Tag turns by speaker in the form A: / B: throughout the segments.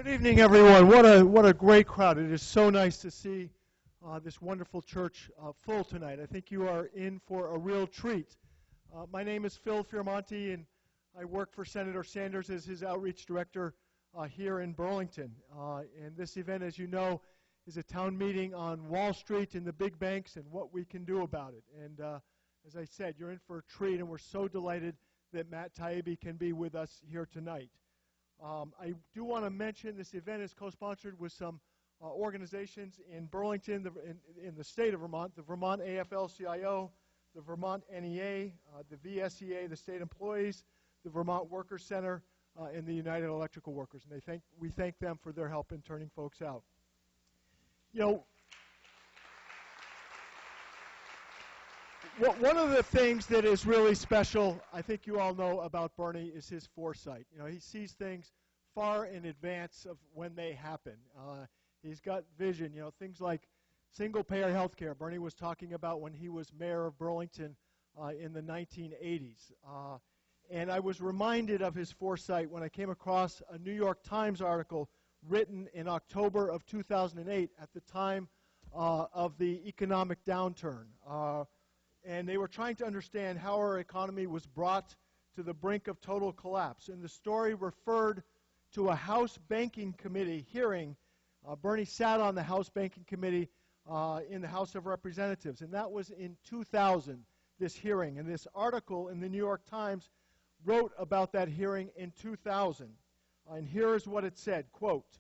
A: Good evening, everyone. What a great crowd. It is so nice to see this wonderful church full tonight. I think you are in for a real treat. My name is Phil Fioramonti, and I work for Senator Sanders as his outreach director here in Burlington. And this event, as you know, is a town meeting on Wall Street and the big banks and what we can do about it. And as I said, you're in for a treat, and we're so delighted that Matt Taibbi can be with us here tonight. I do want to mention this event is co-sponsored with some organizations in Burlington, in the state of Vermont, the Vermont AFL-CIO, the Vermont NEA, the VSEA, the state employees, the Vermont Workers Center, and the United Electrical Workers. And we thank them for their help in turning folks out. You know, one of the things that is really special, I think you all know about Bernie, is his foresight. You know, he sees things far in advance of when they happen. He's got vision, you know, things like single-payer health care. Bernie was talking about when he was mayor of Burlington in the 1980s. And I was reminded of his foresight when I came across a New York Times article written in October of 2008 at the time of the economic downturn. And they were trying to understand how our economy was brought to the brink of total collapse. And the story referred to a House Banking Committee hearing. Bernie sat on the House Banking Committee in the House of Representatives, and that was in 2000, this hearing. And this article in the New York Times wrote about that hearing in 2000. And here is what it said, quote,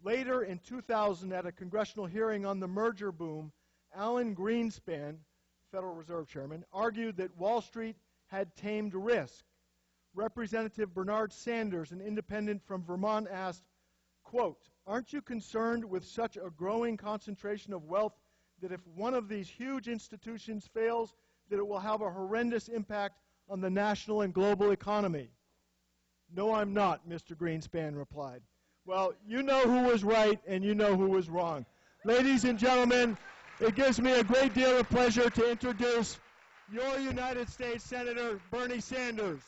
A: "Later in 2000, at a congressional hearing on the merger boom, Alan Greenspan, Federal Reserve Chairman, argued that Wall Street had tamed risk. Representative Bernard Sanders, an independent from Vermont, asked, quote, aren't you concerned with such a growing concentration of wealth that if one of these huge institutions fails, that it will have a horrendous impact on the national and global economy? No, I'm not, Mr. Greenspan replied. Well, you know who was right and you know who was wrong. Ladies and gentlemen, it gives me a great deal of pleasure to introduce your United States Senator, Bernie Sanders.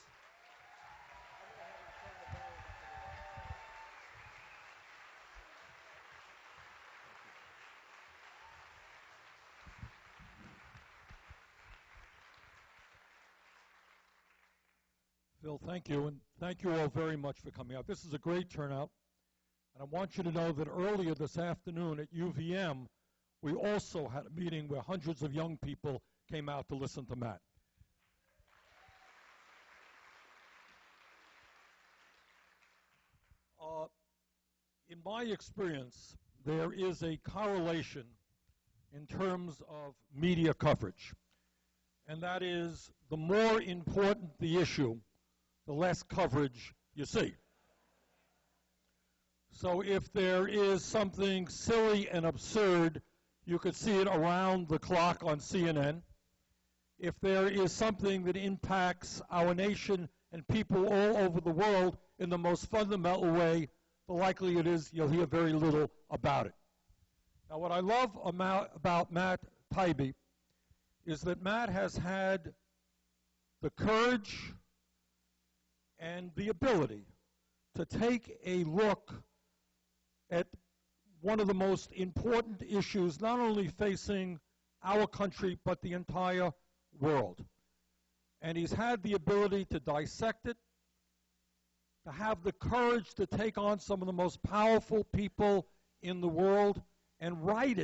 B: Phil, thank you, and thank you all very much for coming out. This is a great turnout, and I want you to know that earlier this afternoon at UVM, we also had a meeting where hundreds of young people came out to listen to Matt. In my experience, there is a correlation in terms of media coverage, and that is the more important the issue, the less coverage you see. So if there is something silly and absurd, you could see it around the clock on CNN. If there is something that impacts our nation and people all over the world in the most fundamental way, the likelihood is you'll hear very little about it. Now, what I love about Matt Taibbi is that Matt has had the courage and the ability to take a look at one of the most important issues not only facing our country but the entire world. And he's had the ability to dissect it, to have the courage to take on some of the most powerful people in the world and write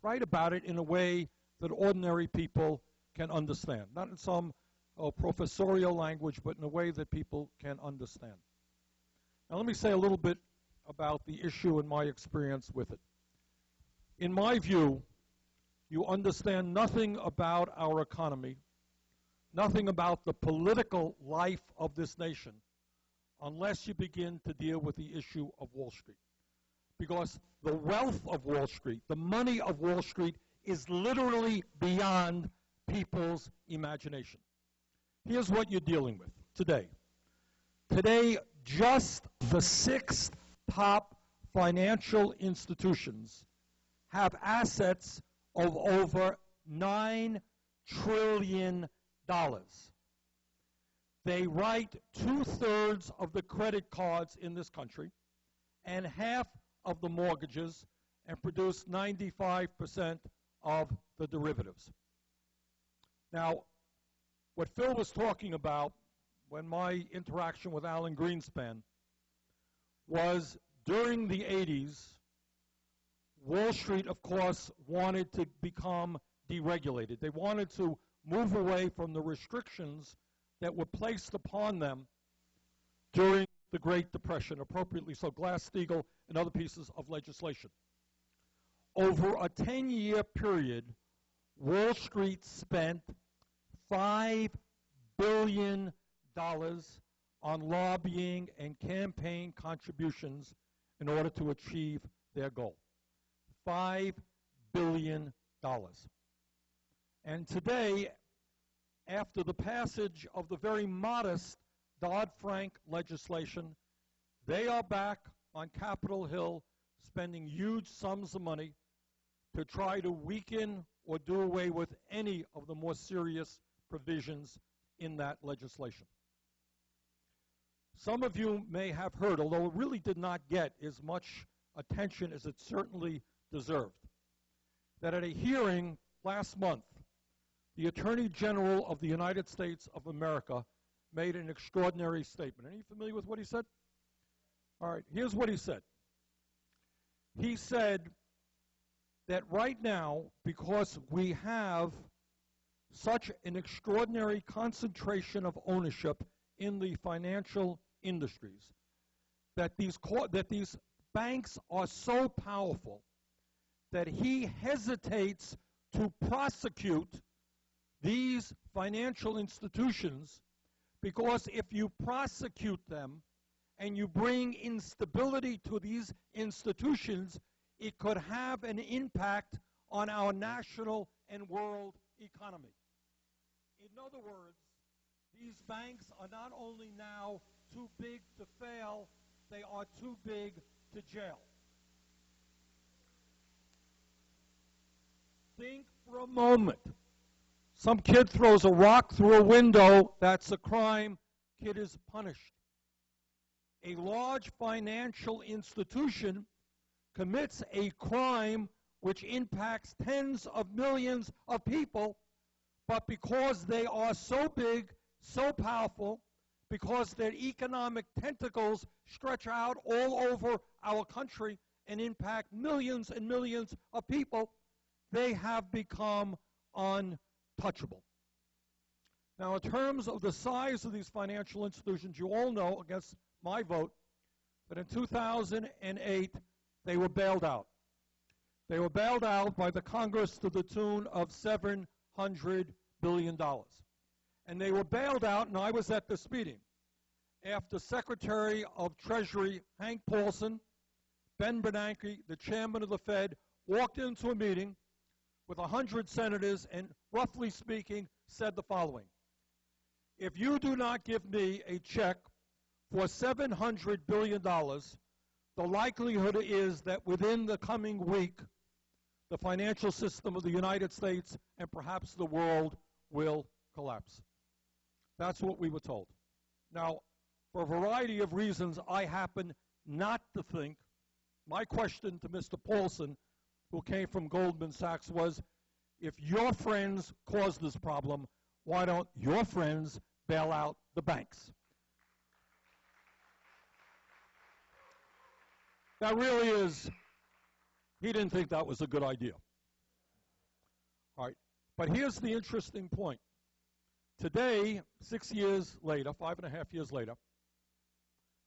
B: about it in a way that ordinary people can understand. Not in some professorial language, but in a way that people can understand. Now let me say a little bit about the issue and my experience with it. In my view, you understand nothing about our economy, nothing about the political life of this nation, unless you begin to deal with the issue of Wall Street. Because the wealth of Wall Street, the money of Wall Street, is literally beyond people's imagination. Here's what you're dealing with today. Today, just the 6 top financial institutions have assets of over $9 trillion. They write 2/3 of the credit cards in this country, and half of the mortgages and produce 95% of the derivatives. Now, what Phil was talking about when my interaction with Alan Greenspan was during the 80s, Wall Street, of course, wanted to become deregulated. They wanted to move away from the restrictions that were placed upon them during the Great Depression, appropriately so, Glass-Steagall and other pieces of legislation. Over a 10-year period, Wall Street spent $5 billion on lobbying and campaign contributions in order to achieve their goal. $5 billion. And today, after the passage of the very modest Dodd-Frank legislation, they are back on Capitol Hill spending huge sums of money to try to weaken or do away with any of the more serious provisions in that legislation. Some of you may have heard, although it really did not get as much attention as it certainly deserved, that at a hearing last month, the Attorney General of the United States of America made an extraordinary statement. Are you familiar with what he said? All right, here's what he said. He said that right now, because we have such an extraordinary concentration of ownership in the financial industries, that these banks are so powerful that he hesitates to prosecute these financial institutions, because if you prosecute them and you bring instability to these institutions, it could have an impact on our national and world economy. In other words, these banks are not only now too big to fail, they are too big to jail. Think for a moment. Some kid throws a rock through a window, that's a crime, kid is punished. A large financial institution commits a crime which impacts tens of millions of people, but because they are so big, so powerful, because their economic tentacles stretch out all over our country and impact millions and millions of people, they have become untouchable. Now, in terms of the size of these financial institutions, you all know, against my vote, that in 2008, they were bailed out. They were bailed out by the Congress to the tune of $700 billion. And they were bailed out, and I was at this meeting, after Secretary of Treasury Hank Paulson, Ben Bernanke, the chairman of the Fed, walked into a meeting with 100 senators and, roughly speaking, said the following: if you do not give me a check for $700 billion, the likelihood is that within the coming week, the financial system of the United States and perhaps the world will collapse. That's what we were told. Now, for a variety of reasons, I happen not to think. My question to Mr. Paulson, who came from Goldman Sachs, was, if your friends caused this problem, why don't your friends bail out the banks? That really is, he didn't think that was a good idea. All right, but here's the interesting point. Today, 6 years later, 5.5 years later,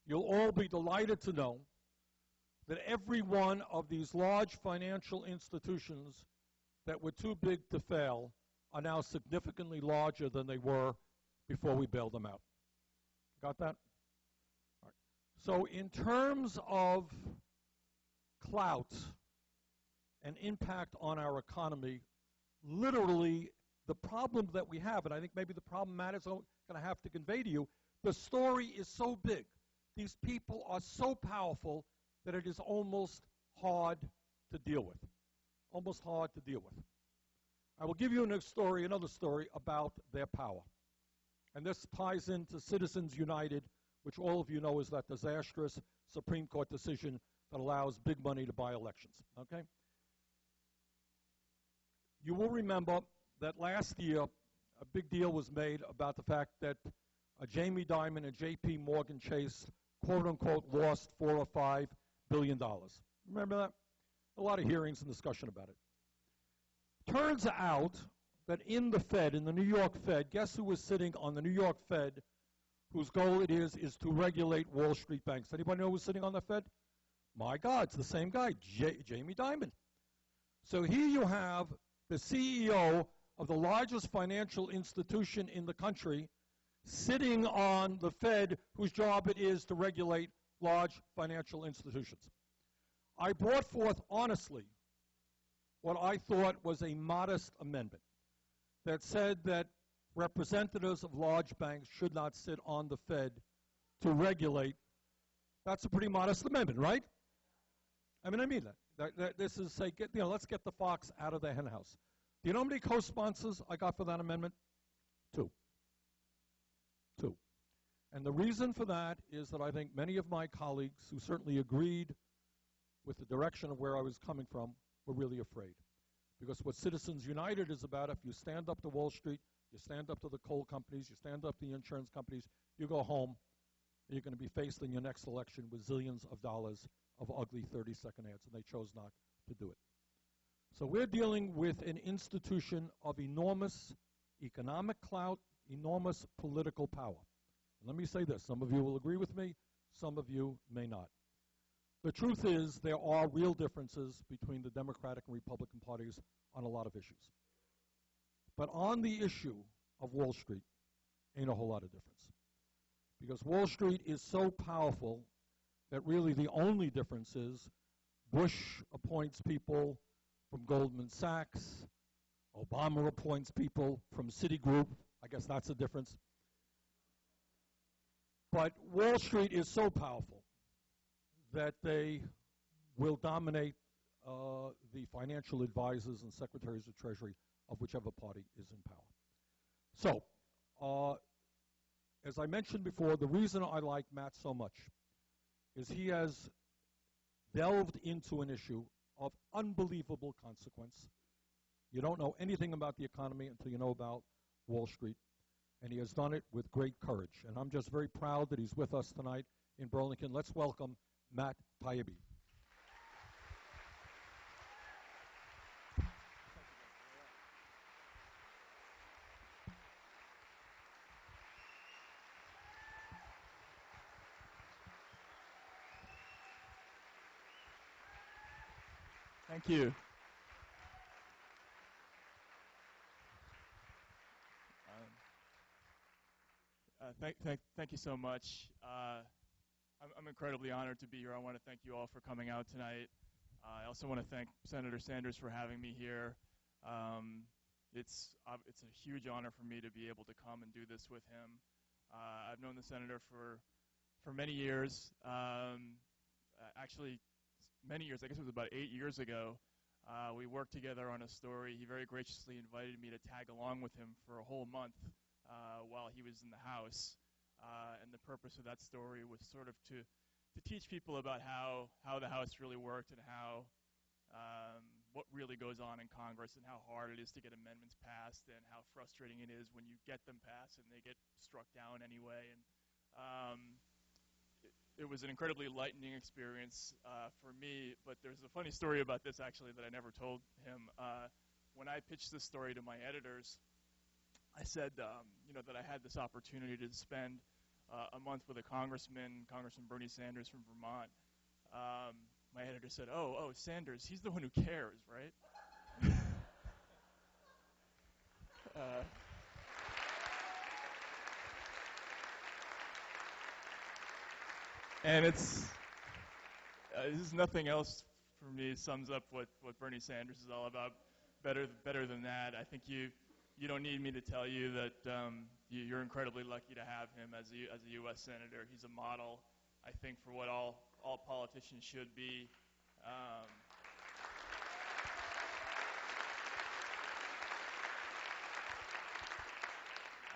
B: you'll all be delighted to know that every one of these large financial institutions that were too big to fail are now significantly larger than they were before we bailed them out. Got that? All right. So in terms of clout and impact on our economy, literally the problem that we have, and I think maybe the problem Matt is going to have to convey to you, the story is so big. These people are so powerful that it is almost hard to deal with. Almost hard to deal with. I will give you another story about their power. And this ties into Citizens United, which all of you know is that disastrous Supreme Court decision that allows big money to buy elections, okay? You will remember that last year a big deal was made about the fact that Jamie Dimon and J.P. Morgan Chase, quote unquote, lost $4 or $5 billion. Remember that? A lot of hearings and discussion about it. Turns out that in the Fed, in the New York Fed, guess who was sitting on the New York Fed whose goal it is to regulate Wall Street banks? Anybody know who's sitting on the Fed? My God, it's the same guy, Jamie Dimon. So here you have the CEO of the largest financial institution in the country sitting on the Fed, whose job it is to regulate large financial institutions. I brought forth honestly what I thought was a modest amendment that said that representatives of large banks should not sit on the Fed to regulate. That's a pretty modest amendment, right? I mean that. This is, say, let's get the fox out of the henhouse. Do you know how many co-sponsors I got for that amendment? Two. And the reason for that is that I think many of my colleagues who certainly agreed with the direction of where I was coming from were really afraid. Because what Citizens United is about, if you stand up to Wall Street, you stand up to the coal companies, you stand up to the insurance companies, you go home, and you're going to be faced in your next election with zillions of dollars of ugly 30-second ads, and they chose not to do it. So we're dealing with an institution of enormous economic clout, enormous political power. And let me say this, some of you will agree with me, some of you may not. The truth is there are real differences between the Democratic and Republican parties on a lot of issues. But on the issue of Wall Street, ain't a whole lot of difference. Because Wall Street is so powerful that really the only difference is Bush appoints people from Goldman Sachs, Obama appoints people from Citigroup. I guess that's the difference. But Wall Street is so powerful that they will dominate the financial advisors and secretaries of Treasury of whichever party is in power. So, as I mentioned before, the reason I like Matt so much is he has delved into an issue of unbelievable consequence. You don't know anything about the economy until you know about Wall Street, and he has done it with great courage. And I'm just very proud that he's with us tonight in Burlington. Let's welcome Matt Taibbi.
C: Thank you. Thank you so much. I'm incredibly honored to be here. I want to thank you all for coming out tonight. I also want to thank Senator Sanders for having me here. It's a huge honor for me to be able to come and do this with him. I've known the senator for many years. Actually, many years. I guess it was about 8 years ago. We worked together on a story. He very graciously invited me to tag along with him for a whole month while he was in the House. And the purpose of that story was sort of to teach people about how the House really worked and how what really goes on in Congress and how hard it is to get amendments passed and how frustrating it is when you get them passed and they get struck down anyway. And it was an incredibly enlightening experience for me, but there's a funny story about this actually that I never told him. When I pitched this story to my editors, I said that I had this opportunity to spend a month with a Congressman Bernie Sanders from Vermont. My editor said, oh, Sanders, he's the one who cares, right? And this is nothing else for me sums up what Bernie Sanders is all about better than that. I think you don't need me to tell you that you're incredibly lucky to have him as a U.S. Senator. He's a model, I think, for what all politicians should be.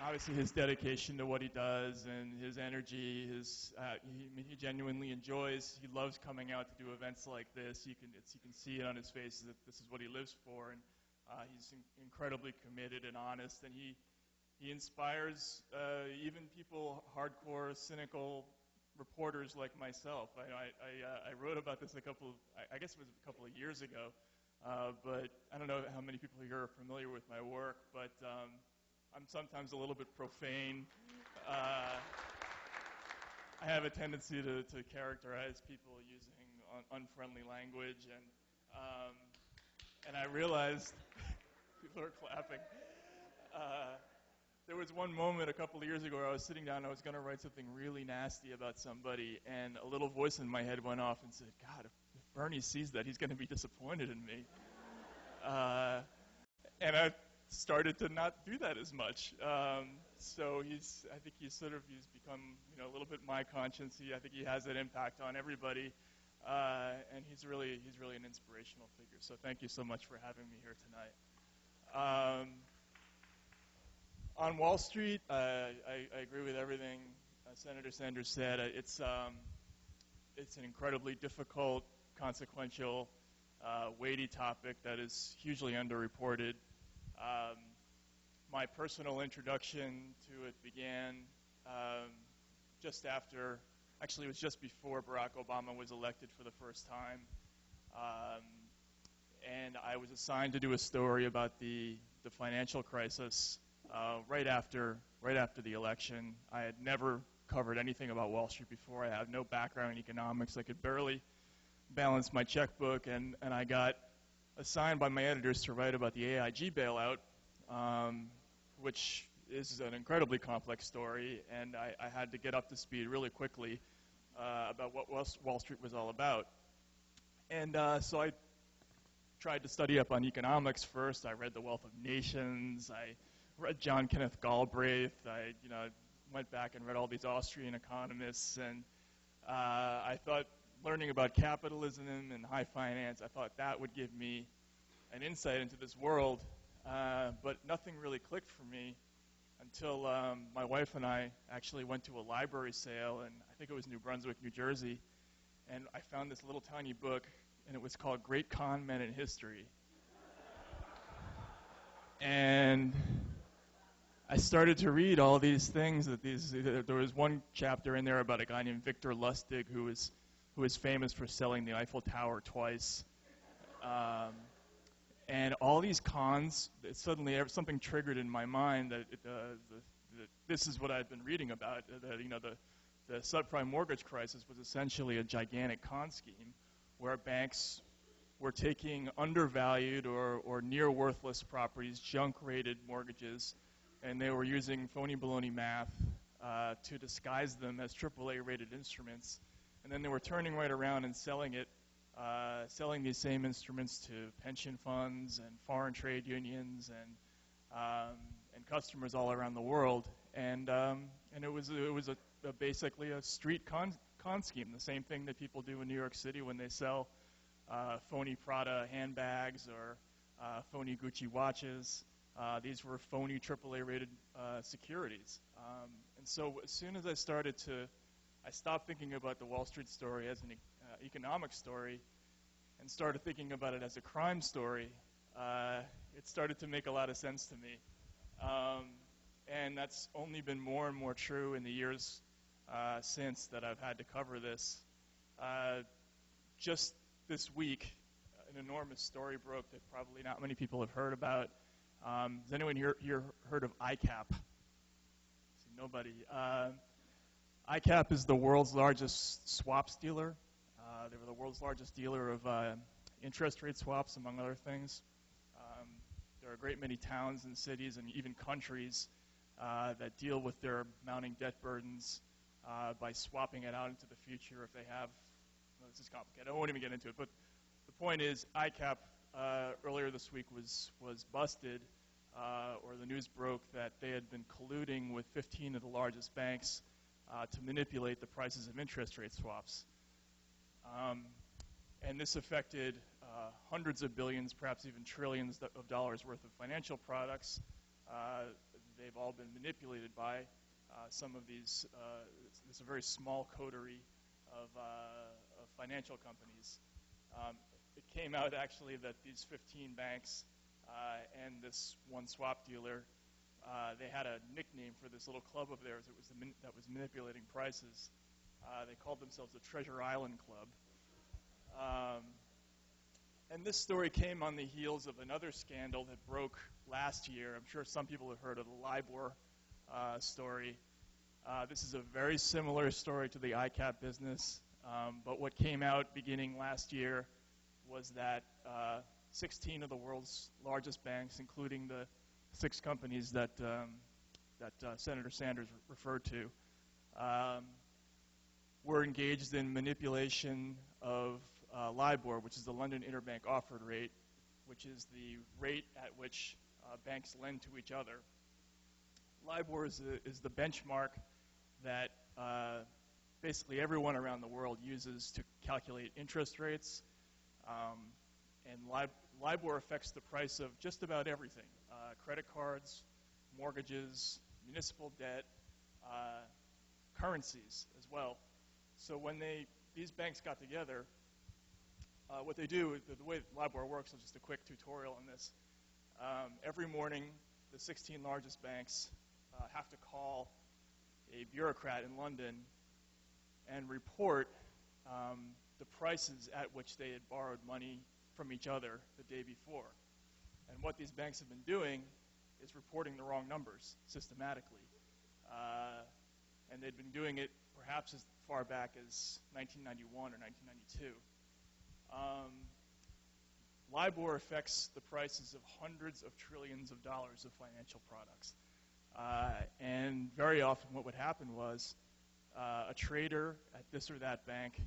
C: obviously his dedication to what he does and his energy, he genuinely enjoys. He loves coming out to do events like this. You can see it on his face that this is what he lives for, and he's incredibly committed and honest, and he inspires even people, hardcore, cynical reporters like myself. I wrote about this I guess it was a couple of years ago, but I don't know how many people here are familiar with my work, but I'm sometimes a little bit profane. I have a tendency to characterize people using unfriendly language, and I realized people are clapping. There was one moment a couple of years ago where I was sitting down and I was going to write something really nasty about somebody, and a little voice in my head went off and said, God, if Bernie sees that, he's going to be disappointed in me. And I started to not do that as much. So I think he's become, a little bit my conscience. I think he has that impact on everybody, and he's really an inspirational figure. So thank you so much for having me here tonight. On Wall Street, I agree with everything Senator Sanders said. It's an incredibly difficult, consequential, weighty topic that is hugely underreported. My personal introduction to it began it was just before Barack Obama was elected for the first time. And I was assigned to do a story about the financial crisis right after the election. I had never covered anything about Wall Street before. I had no background in economics. I could barely balance my checkbook, and I got assigned by my editors to write about the AIG bailout, which is an incredibly complex story, and I had to get up to speed really quickly about what Wall Street was all about. And so I tried to study up on economics first. I read The Wealth of Nations. I read John Kenneth Galbraith. I went back and read all these Austrian economists, and I thought learning about capitalism and high finance, I thought that would give me an insight into this world, but nothing really clicked for me until my wife and I actually went to a library sale, and I think it was New Brunswick, New Jersey, and I found this little tiny book, and it was called Great Con Men in History. And I started to read all these things there was one chapter in there about a guy named Victor Lustig who was famous for selling the Eiffel Tower twice. And all these cons, suddenly something triggered in my mind that this is what I'd been reading about, the subprime mortgage crisis was essentially a gigantic con scheme where banks were taking undervalued or near worthless properties, junk-rated mortgages, and they were using phony baloney math to disguise them as AAA-rated instruments. And then they were turning right around and selling these same instruments to pension funds and foreign trade unions and customers all around the world. And it was basically a street con scheme, the same thing that people do in New York City when they sell phony Prada handbags or phony Gucci watches. These were phony AAA-rated securities. And so as soon as I stopped thinking about the Wall Street story as an economic story and started thinking about it as a crime story, it started to make a lot of sense to me. And that's only been more and more true in the years since that I've had to cover this. Just this week, an enormous story broke that probably not many people have heard about. Has anyone here heard of ICAP? See, nobody. ICAP is the world's largest swaps dealer. They were the world's largest dealer of interest rate swaps, among other things. There are a great many towns and cities and even countries that deal with their mounting debt burdens by swapping it out into the future if they have. Well, this is complicated. I won't even get into it. But the point is, ICAP earlier this week was busted, or the news broke that they had been colluding with 15 of the largest banks to manipulate the prices of interest rate swaps. And this affected hundreds of billions, perhaps even trillions of dollars worth of financial products. they've all been manipulated by some of these, it's a very small coterie of financial companies. It came out actually that these 15 banks and this one swap dealer, they had a nickname for this little club of theirs that was manipulating prices. They called themselves the Treasure Island Club. And this story came on the heels of another scandal that broke last year. I'm sure some people have heard of the LIBOR story. This is a very similar story to the ICAP business, but what came out beginning last year was that 16 of the world's largest banks, including the 6 companies that Senator Sanders referred to, were engaged in manipulation of LIBOR, which is the London Interbank Offered Rate, which is the rate at which banks lend to each other. LIBOR is the benchmark that basically everyone around the world uses to calculate interest rates. And LIBOR affects the price of just about everything: credit cards, mortgages, municipal debt, currencies as well. So when these banks got together, what they do, the way LIBOR works, is just a quick tutorial on this. Every morning, the 16 largest banks have to call a bureaucrat in London and report the prices at which they had borrowed money from each other the day before. And what these banks have been doing is reporting the wrong numbers systematically. And they'd been doing it perhaps as far back as 1991 or 1992. LIBOR affects the prices of hundreds of trillions of dollars of financial products. And very often what would happen was a trader at this or that bank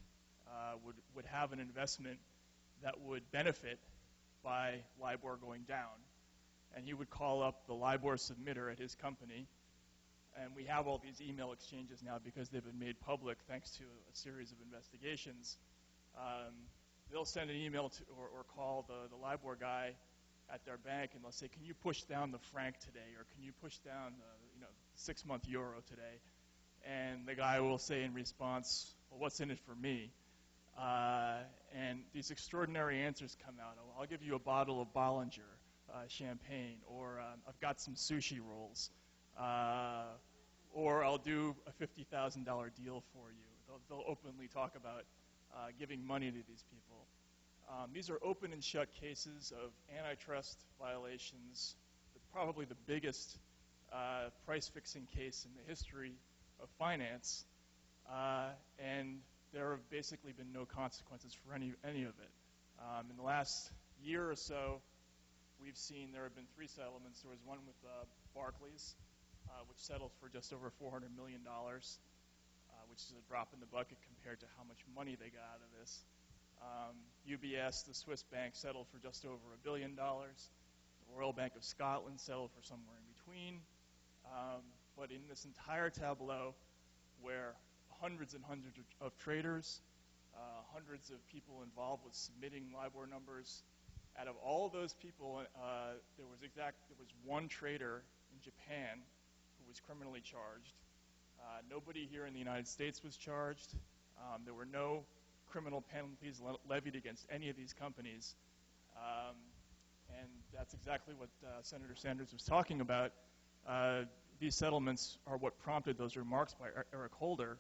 C: would have an investment that would benefit by LIBOR going down. And he would call up the LIBOR submitter at his company. And we have all these email exchanges now because they've been made public thanks to a series of investigations. They'll send an email to, or call the LIBOR guy at their bank, and they'll say, "Can you push down the franc today?" Or "Can you push down the 6-month euro today?" And the guy will say in response, "Well, what's in it for me?" And these extraordinary answers come out. "Oh, I'll give you a bottle of Bollinger champagne," or "I've got some sushi rolls," or "I'll do a $50,000 deal for you." They'll openly talk about giving money to these people. These are open and shut cases of antitrust violations. Probably the biggest price-fixing case in the history of finance, and there have basically been no consequences for any of it. In the last year or so, we've seen there have been 3 settlements. There was one with Barclays, which settled for just over $400 million, which is a drop in the bucket compared to how much money they got out of this. UBS, the Swiss bank, settled for just over $1 billion. The Royal Bank of Scotland settled for somewhere in between. But in this entire tableau, where hundreds and hundreds of traders, hundreds of people involved with submitting LIBOR numbers, out of all of those people, there was one trader in Japan who was criminally charged. Nobody here in the United States was charged. There were no criminal penalties levied against any of these companies. And that's exactly what Senator Sanders was talking about. These settlements are what prompted those remarks by Eric Holder.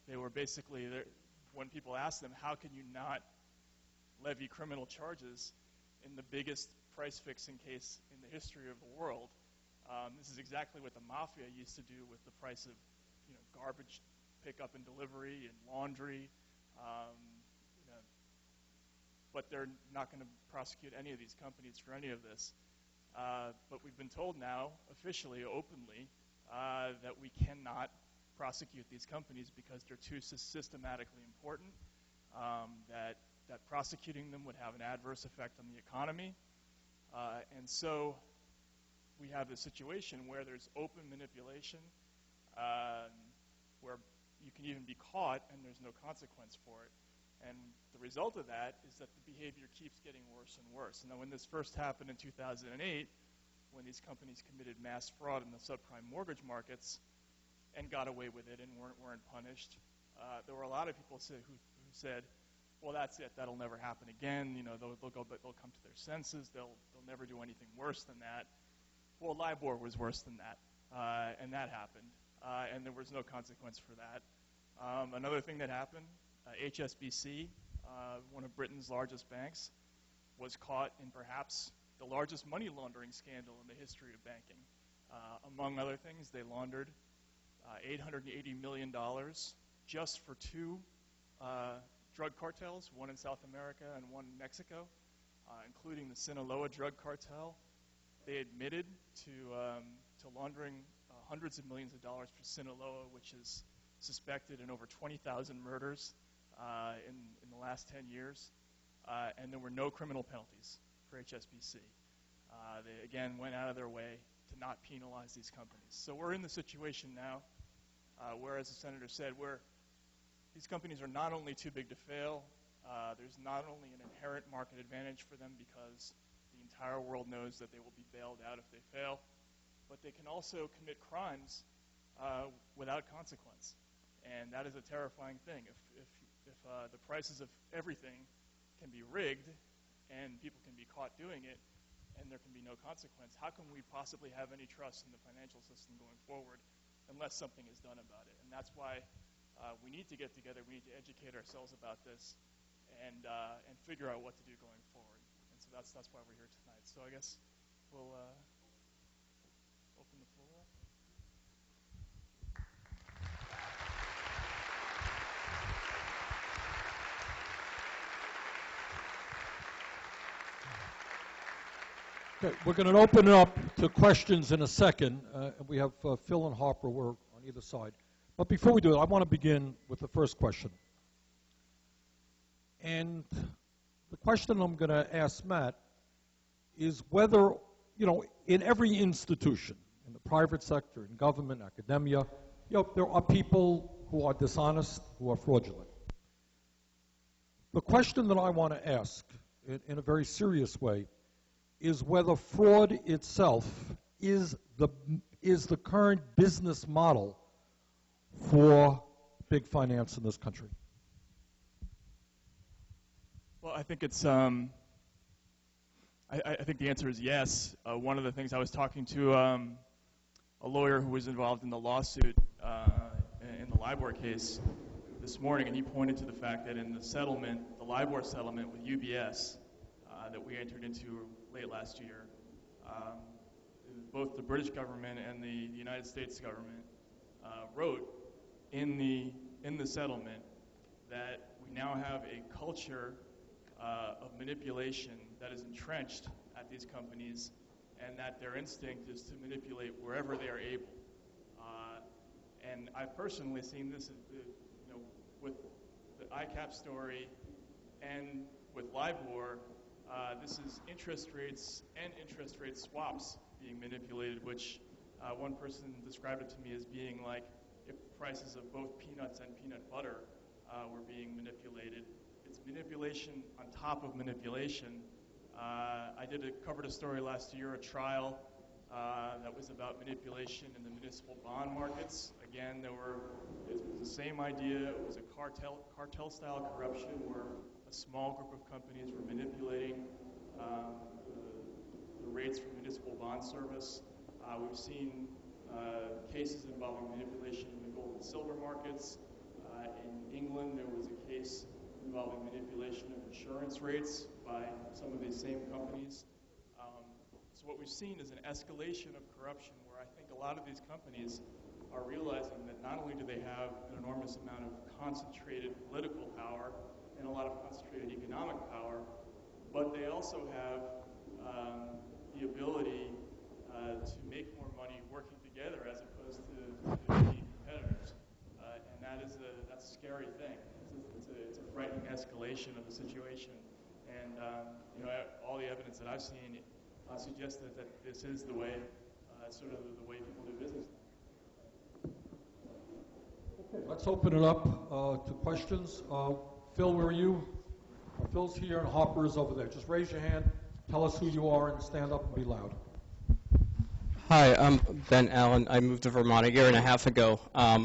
C: They were basically, when people asked them, how can you not levy criminal charges in the biggest price-fixing case in the history of the world? This is exactly what the mafia used to do with the price of garbage pickup and delivery and laundry. But they're not going to prosecute any of these companies for any of this. But we've been told now, officially, openly, that we cannot prosecute these companies because they're too systematically important, that prosecuting them would have an adverse effect on the economy. And so we have a situation where there's open manipulation, where you can even be caught and there's no consequence for it. And the result of that is that the behavior keeps getting worse and worse. Now, when this first happened in 2008, when these companies committed mass fraud in the subprime mortgage markets and got away with it and weren't punished. There were a lot of people who said, well, that's it. That'll never happen again. You know, they'll come to their senses. They'll never do anything worse than that. Well, LIBOR was worse than that, and that happened, and there was no consequence for that. Another thing that happened, HSBC, one of Britain's largest banks, was caught in perhaps the largest money laundering scandal in the history of banking. Among other things, they laundered $880 million just for two drug cartels, one in South America and one in Mexico, including the Sinaloa drug cartel. They admitted to laundering hundreds of millions of dollars for Sinaloa, which is suspected in over 20,000 murders in the last 10 years. And there were no criminal penalties for HSBC. They, again, went out of their way to not penalize these companies. So we're in the situation now where, as the Senator said, these companies are not only too big to fail, there's not only an inherent market advantage for them because the entire world knows that they will be bailed out if they fail, but they can also commit crimes without consequence. And that is a terrifying thing. If the prices of everything can be rigged and people can be caught doing it and there can be no consequence, how can we possibly have any trust in the financial system going forward unless something is done about it? And that's why we need to get together, we need to educate ourselves about this and figure out what to do going forward. And so that's why we're here tonight. So I guess we'll open the floor up.
B: Okay, we're going to open it up to questions in a second. We have Phil and Harper, we're on either side. But before we do it, I want to begin with the first question. And the question I'm going to ask Matt is whether, in every institution, in the private sector, in government, academia, there are people who are dishonest, who are fraudulent. The question that I want to ask, in a very serious way, is whether fraud itself is the current business model for big finance in this country.
C: Well, I think it's. I think the answer is yes. One of the things I was talking to a lawyer who was involved in the lawsuit in the LIBOR case this morning, and he pointed to the fact that in the settlement, the LIBOR settlement with UBS that we entered into late last year, both the British government and the United States government wrote in the settlement that we now have a culture of manipulation that is entrenched at these companies, and that their instinct is to manipulate wherever they are able. And I've personally seen this, with the ICAP story and with LIBOR. This is interest rates and interest rate swaps being manipulated, which one person described it to me as being like if the prices of both peanuts and peanut butter were being manipulated. It's manipulation on top of manipulation. I covered a story last year, a trial that was about manipulation in the municipal bond markets. Again, it was the same idea. It was a cartel-style corruption where a small group of companies were manipulating the rates for municipal bond service. We've seen cases involving manipulation in the gold and silver markets. In England, there was a case involving manipulation of insurance rates by some of these same companies. So what we've seen is an escalation of corruption where I think a lot of these companies are realizing that not only do they have an enormous amount of concentrated political power and a lot of concentrated economic power, but they also have the ability to make more money working together as opposed to being competitors. And that's a scary thing. It's a frightening escalation of the situation. And all the evidence that I've seen suggests that this is the way, sort of the way people do business.
B: Okay, let's open it up to questions. Phil, where are you? Phil's here and Harper is over there. Just raise your hand, tell us who you are, and stand up and be loud.
D: Hi, I'm Ben Allen. I moved to Vermont a year and a half ago. I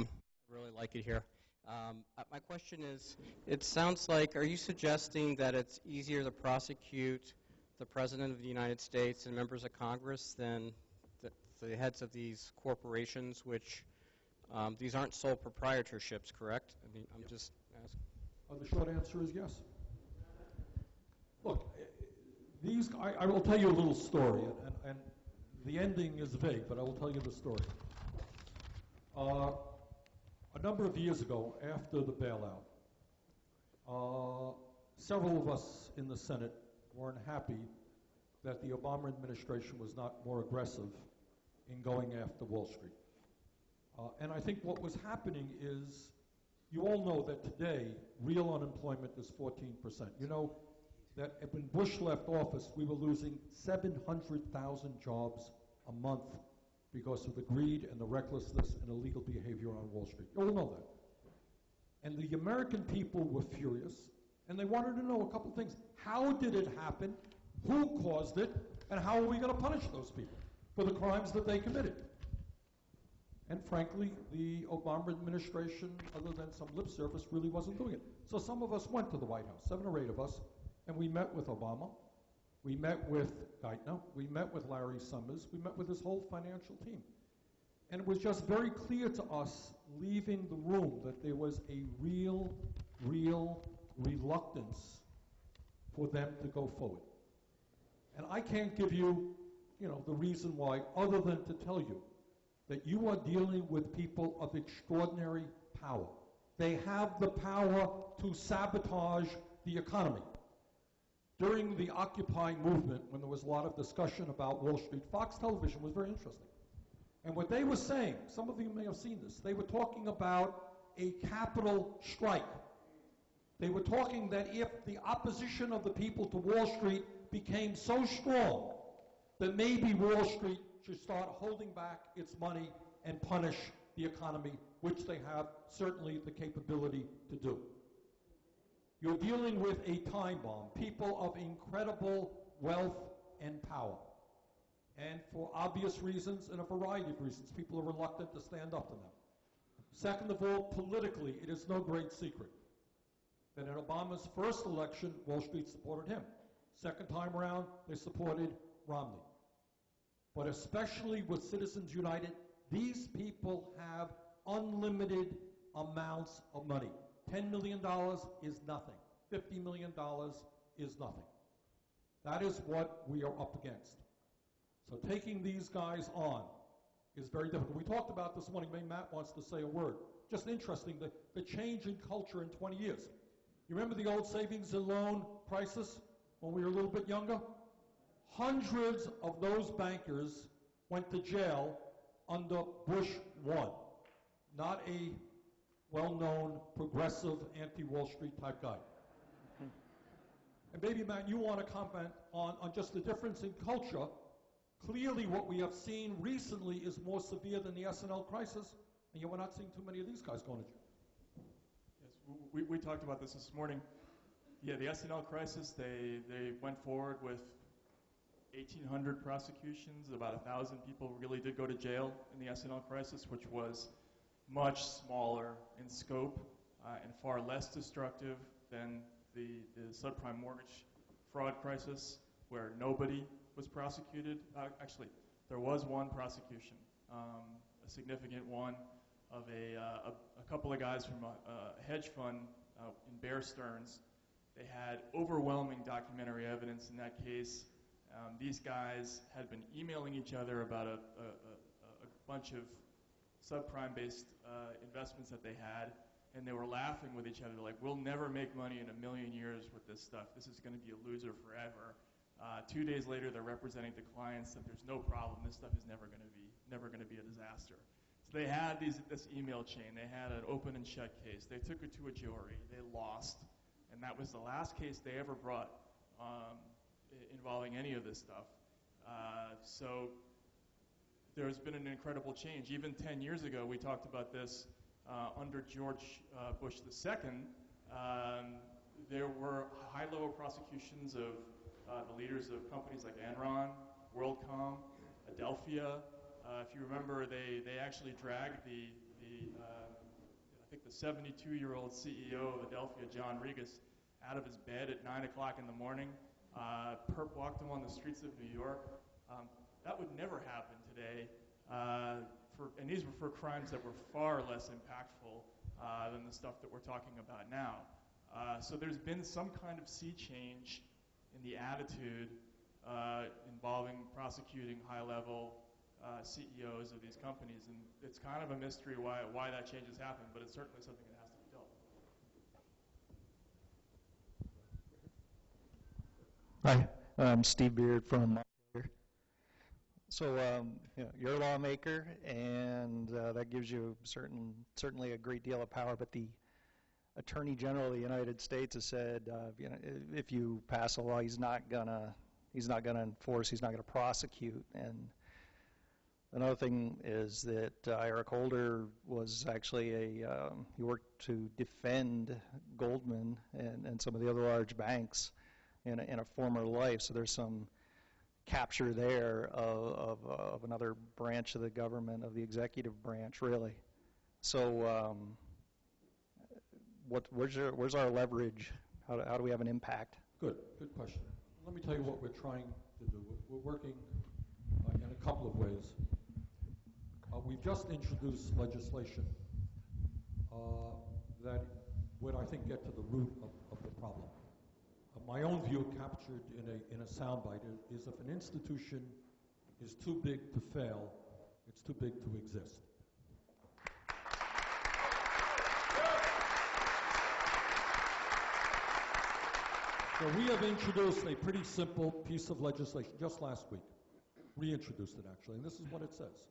D: really like it here. My question is, it sounds like, are you suggesting that it's easier to prosecute the President of the United States and members of Congress than the heads of these corporations, which these aren't sole proprietorships, correct? I mean, I'm just asking.
B: The short answer is yes. Look, I will tell you a little story, and the ending is vague, but I will tell you the story. A number of years ago, after the bailout, several of us in the Senate weren't happy that the Obama administration was not more aggressive in going after Wall Street. And I think what was happening is, you all know that today, real unemployment is 14%. You know that when Bush left office, we were losing 700,000 jobs a month because of the greed and the recklessness and illegal behavior on Wall Street. You all know that. And the American people were furious, and they wanted to know a couple things. How did it happen? Who caused it? And how are we going to punish those people for the crimes that they committed? And frankly, the Obama administration, other than some lip service, really wasn't doing it. So some of us went to the White House, 7 or 8 of us, and we met with Obama. We met with Geithner. We met with Larry Summers. We met with his whole financial team. And it was just very clear to us, leaving the room, that there was a real reluctance for them to go forward. And I can't give you, the reason why, other than to tell you that you are dealing with people of extraordinary power. They have the power to sabotage the economy. During the Occupy movement, when there was a lot of discussion about Wall Street, Fox Television was very interesting. And what they were saying, some of you may have seen this, they were talking about a capital strike. They were talking that if the opposition of the people to Wall Street became so strong, that maybe Wall Street should start holding back its money and punish the economy, which they have certainly the capability to do. You're dealing with a time bomb, people of incredible wealth and power. And for obvious reasons and a variety of reasons, people are reluctant to stand up to them. Second of all, politically, it is no great secret that in Obama's first election, Wall Street supported him. Second time around, they supported Romney. But especially with Citizens United, these people have unlimited amounts of money. $10 million is nothing. $50 million is nothing. That is what we are up against. So taking these guys on is very difficult. We talked about this morning. Maybe Matt wants to say a word. Just interesting, the change in culture in 20 years. You remember the old savings and loan crisis when we were a little bit younger? Hundreds of those bankers went to jail under Bush 1, not a well-known, progressive, anti-Wall Street type guy. And maybe, Matt, you want to comment on just the difference in culture. Clearly, what we have seen recently is more severe than the S&L crisis, and yet we're not seeing too many of these guys going to jail.
C: Yes, we talked about this morning. Yeah, the S&L crisis, they went forward with 1,800 prosecutions. About 1,000 people really did go to jail in the S&L crisis, which was much smaller in scope and far less destructive than the subprime mortgage fraud crisis, where nobody was prosecuted. Actually, there was one prosecution, a significant one, of a couple of guys from a hedge fund in Bear Stearns. They had overwhelming documentary evidence in that case. These guys had been emailing each other about a bunch of subprime-based investments that they had, and they were laughing with each other like, we'll never make money in a million years with this stuff. This is going to be a loser forever. 2 days later, they're representing to clients that there's no problem. This stuff is never going to be a disaster. So they had this email chain. They had an open and shut case. They took it to a jury. They lost, and that was the last case they ever brought involving any of this stuff. So there's been an incredible change. Even 10 years ago, we talked about this under George Bush II. There were high-level prosecutions of the leaders of companies like Enron, WorldCom, Adelphia, If you remember, they actually dragged I think the 72-year-old CEO of Adelphia, John Regas, out of his bed at 9 o'clock in the morning, perp walked him on the streets of New York. That would never happen today, and these were for crimes that were far less impactful than the stuff that we're talking about now. So there's been some kind of sea change in the attitude involving prosecuting high-level CEOs of these companies, and it's kind of a mystery why that change has happened, but it's certainly something that has to be dealt with.
E: Hi, I'm Steve Beard from Montpelier. So you're a lawmaker, and that gives you certainly a great deal of power, but the Attorney General of the United States has said, if you pass a law, he's not gonna enforce, he's not gonna prosecute. And another thing is that Eric Holder was actually he worked to defend Goldman and some of the other large banks in a former life. So there's some capture there of another branch of the government, of the executive branch, really. So where's our leverage? How do we have an impact?
B: Good question. Let me tell you what we're trying to do. We're working in a couple of ways. We've just introduced legislation that would, I think, get to the root of the problem. My own view, captured in a soundbite, is if an institution is too big to fail, it's too big to exist. So we have introduced a pretty simple piece of legislation just last week. Reintroduced it, actually, and this is what it says.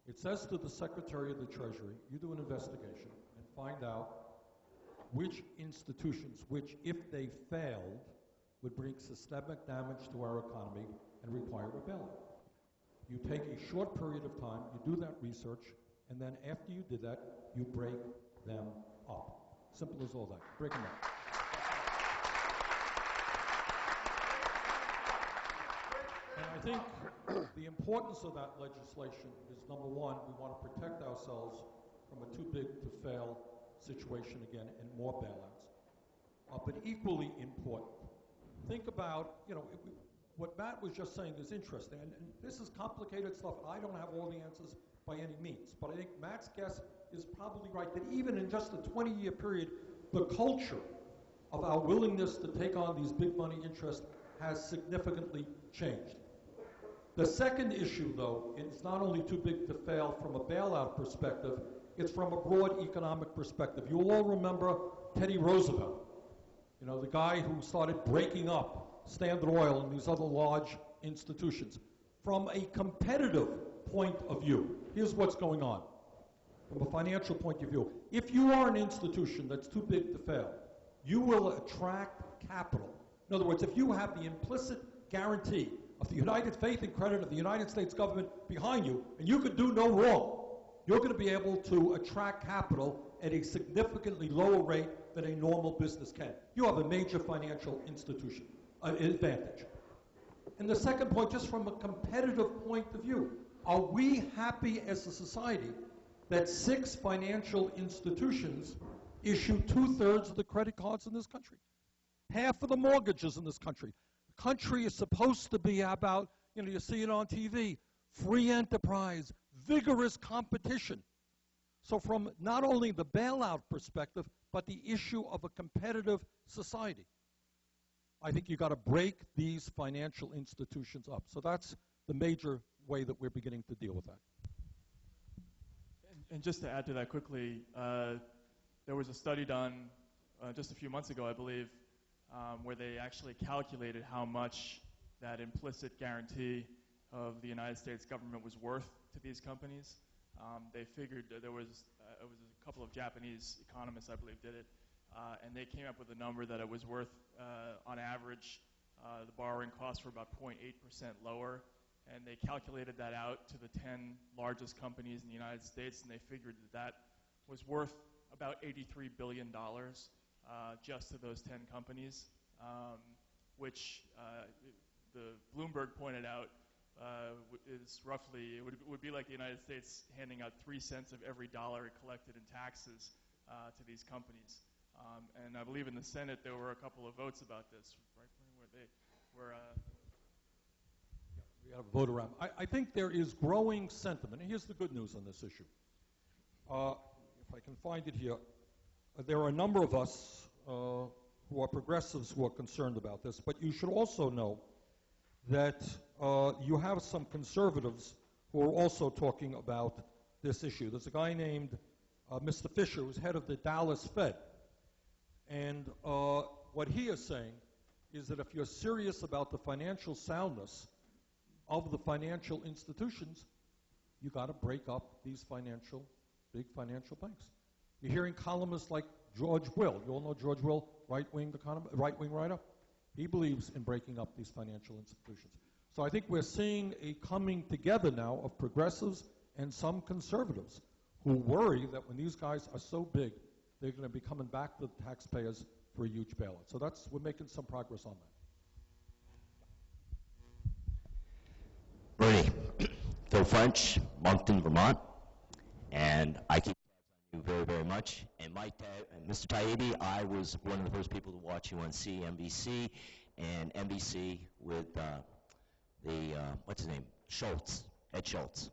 B: It says to the Secretary of the Treasury, you do an investigation and find out which institutions, which, if they failed, would bring systemic damage to our economy and require a bailout. You take a short period of time, you do that research, and then after you did that, you break them up. Simple as all that. Break them up. And I think the importance of that legislation is, number one, we want to protect ourselves from a too big to fail situation again and more bailouts. But equally important, think about, what Matt was just saying is interesting, and this is complicated stuff, and I don't have all the answers by any means, but I think Matt's guess is probably right, that even in just a 20-year period, the culture of our willingness to take on these big money interests has significantly changed. The second issue, though, it's not only too big to fail from a bailout perspective, it's from a broad economic perspective. You all remember Teddy Roosevelt, the guy who started breaking up Standard Oil and these other large institutions. From a competitive point of view, here's what's going on. From a financial point of view, if you are an institution that's too big to fail, you will attract capital. In other words, if you have the implicit guarantee of the United Faith and credit of the United States government behind you, and you could do no wrong, you're going to be able to attract capital at a significantly lower rate than a normal business can. You have a major financial institution advantage. And the second point, just from a competitive point of view, are we happy as a society that 6 financial institutions issue 2/3 of the credit cards in this country? Half of the mortgages in this country. The country is supposed to be about, you see it on TV, free enterprise, vigorous competition. So from not only the bailout perspective, but the issue of a competitive society, I think you've got to break these financial institutions up. So that's the major way that we're beginning to deal with that.
C: And just to add to that quickly, there was a study done just a few months ago, I believe, where they actually calculated how much that implicit guarantee of the United States government was worth to these companies. They figured it was a couple of Japanese economists, I believe, did it, and they came up with a number that it was worth, on average, the borrowing costs were about 0.8% lower, and they calculated that out to the 10 largest companies in the United States, and they figured that was worth about $83 billion just to those 10 companies, which the Bloomberg pointed out is roughly, it would be like the United States handing out 3 cents of every dollar it collected in taxes to these companies. And I believe in the Senate there were a couple of votes about this, right, where they were.
B: We have a vote around. I think there is growing sentiment, and here's the good news on this issue. If I can find it here, there are a number of us who are progressives who are concerned about this, but you should also know that you have some conservatives who are also talking about this issue. There's a guy named Mr. Fisher, who's head of the Dallas Fed, and what he is saying is that if you're serious about the financial soundness of the financial institutions, you got to break up these big financial banks. You're hearing columnists like George Will. You all know George Will, right-wing writer? He believes in breaking up these financial institutions. So I think we're seeing a coming together now of progressives and some conservatives who worry that when these guys are so big, they're going to be coming back to the taxpayers for a huge bailout. So we're making some progress on that.
F: Bernie, Phil French, Moncton, Vermont, and I keep tabs on you very, very much. And Mr. Taibbi, I was one of the first people to watch you on CNBC and NBC with what's his name, Ed Schultz.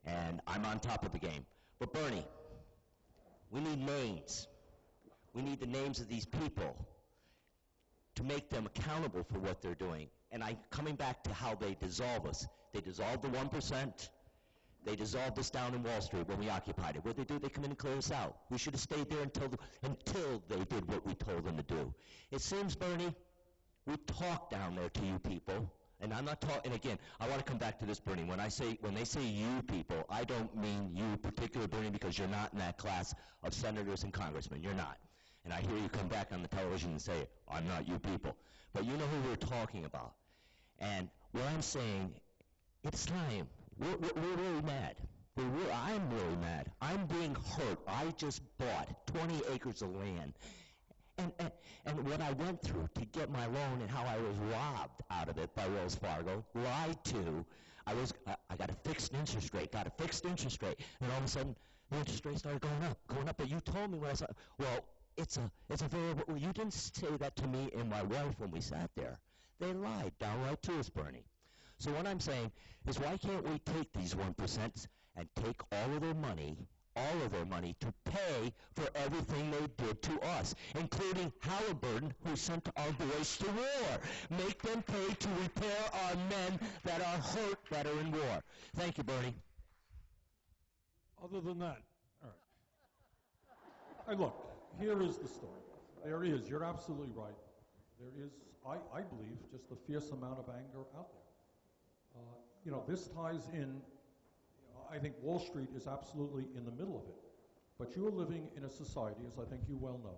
F: And I'm on top of the game. But Bernie, we need names. We need the names of these people to make them accountable for what they're doing. And coming back to how they dissolve us. They dissolved the 1%. They dissolved us down in Wall Street when we occupied it. What did they do? They come in and clear us out. We should have stayed there until they did what we told them to do. It seems, Bernie, we talk down there to you people. And I'm not talking, and again, I want to come back to this, Bernie. When they say you people, I don't mean you particular, Bernie, because you're not in that class of senators and congressmen. You're not. And I hear you come back on the television and say, I'm not you people. But you know who we're talking about. And what I'm saying, it's time. We're really mad. I'm really mad. I'm being hurt. I just bought 20 acres of land. And what I went through to get my loan and how I was robbed out of it by Wells Fargo, lied to, I got a fixed interest rate, and all of a sudden the interest rate started going up. But you told me it's a variable. Well, you didn't say that to me and my wife when we sat there. They lied downright to us, Bernie. So what I'm saying is, why can't we take these 1% and take all of their money to pay for everything they did to us, including Halliburton, who sent our boys to war. Make them pay to repair our men that are hurt, that are in war. Thank you, Bernie.
B: Other than that, all right. Look, here is the story. You're absolutely right. There is, I believe, just a fierce amount of anger out there. This ties in. I think Wall Street is absolutely in the middle of it. But you are living in a society, as I think you well know,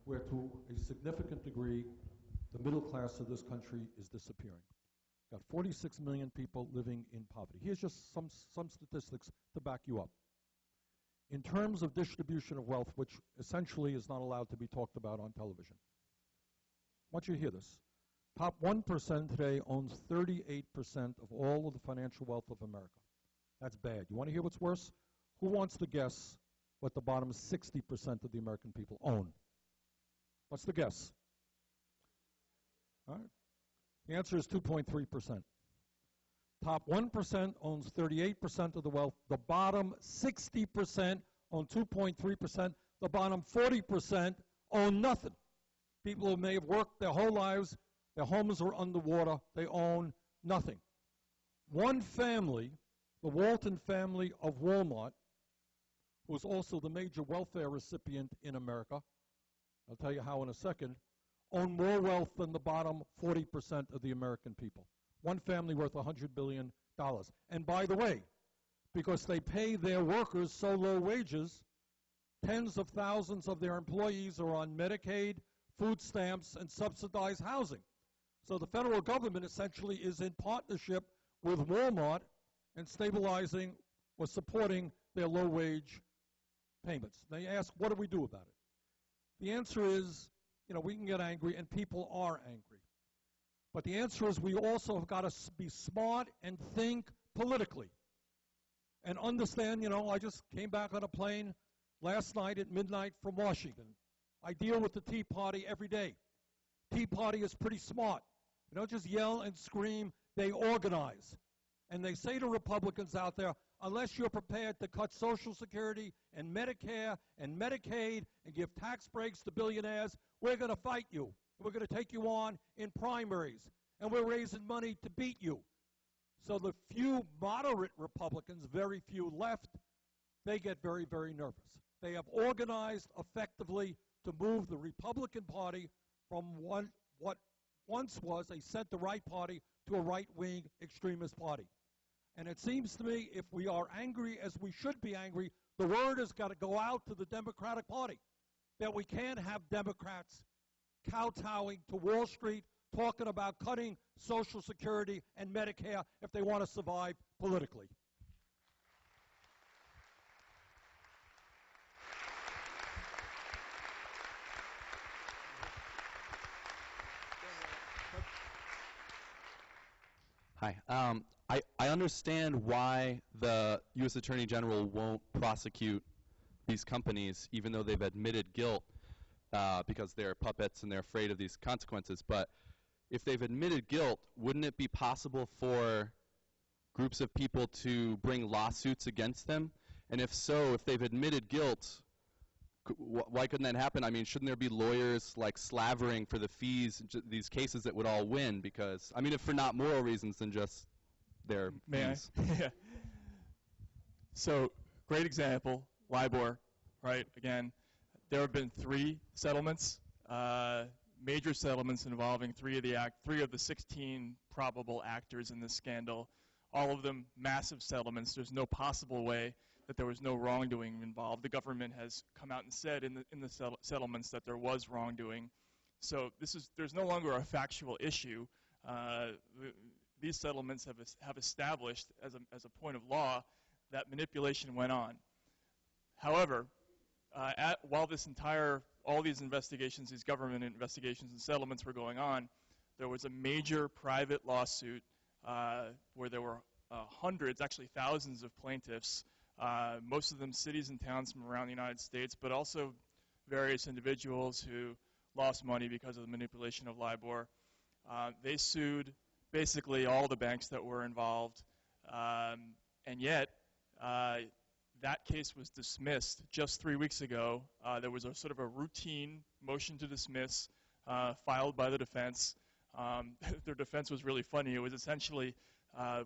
B: where to a significant degree, the middle class of this country is disappearing. Got 46 million people living in poverty. Here's just some statistics to back you up. In terms of distribution of wealth, which essentially is not allowed to be talked about on television, I want you to hear this. Top 1% today owns 38% of all of the financial wealth of America. That's bad. You want to hear what's worse? Who wants to guess what the bottom 60% of the American people own? What's the guess? All right. The answer is 2.3%. Top 1% owns 38% of the wealth. The bottom 60% own 2.3%. The bottom 40% own nothing. People who may have worked their whole lives, their homes are underwater, they own nothing. One family, the Walton family of Walmart, who is also the major welfare recipient in America, I'll tell you how in a second, own more wealth than the bottom 40% of the American people. One family worth $100 billion. And by the way, because they pay their workers so low wages, tens of thousands of their employees are on Medicaid, food stamps, and subsidized housing. So the federal government essentially is in partnership with Walmart and stabilizing or supporting their low-wage payments. Now you ask, what do we do about it? The answer is, we can get angry, and people are angry. But the answer is we also have got to be smart and think politically and understand, you know, I just came back on a plane last night at midnight from Washington. I deal with the Tea Party every day. Tea Party is pretty smart. They don't just yell and scream, they organize. And they say to Republicans out there, unless you're prepared to cut Social Security and Medicare and Medicaid and give tax breaks to billionaires, we're going to fight you. We're going to take you on in primaries. And we're raising money to beat you. So the few moderate Republicans, very few left, they get very, very nervous. They have organized effectively to move the Republican Party from what once was a center-right party to a right-wing extremist party. And it seems to me if we are angry as we should be angry, the word has got to go out to the Democratic Party that we can't have Democrats kowtowing to Wall Street talking about cutting Social Security and Medicare if they want to survive politically.
G: Hi. I understand why the U.S. Attorney General won't prosecute these companies, even though they've admitted guilt, because they're puppets and they're afraid of these consequences. But if they've admitted guilt, wouldn't it be possible for groups of people to bring lawsuits against them? And if so, if they've admitted guilt, why couldn't that happen? I mean, shouldn't there be lawyers like slavering for the fees, these cases that would all win? Because, I mean, if for not moral reasons, then just their fees.
C: Yeah. So, great example, LIBOR, right? Again, there have been 3 settlements, major settlements involving 3 of the 16 probable actors in this scandal. All of them massive settlements. There's no possible way that there was no wrongdoing involved. The government has come out and said in the settlements that there was wrongdoing. So there's no longer a factual issue. These settlements have established as a point of law that manipulation went on. However, while all these investigations, these government investigations and settlements were going on, there was a major private lawsuit where there were hundreds, actually thousands of plaintiffs, most of them cities and towns from around the United States, but also various individuals who lost money because of the manipulation of LIBOR. They sued basically all the banks that were involved, and yet that case was dismissed just 3 weeks ago. There was a sort of a routine motion to dismiss filed by the defense. Their defense was really funny. It was essentially,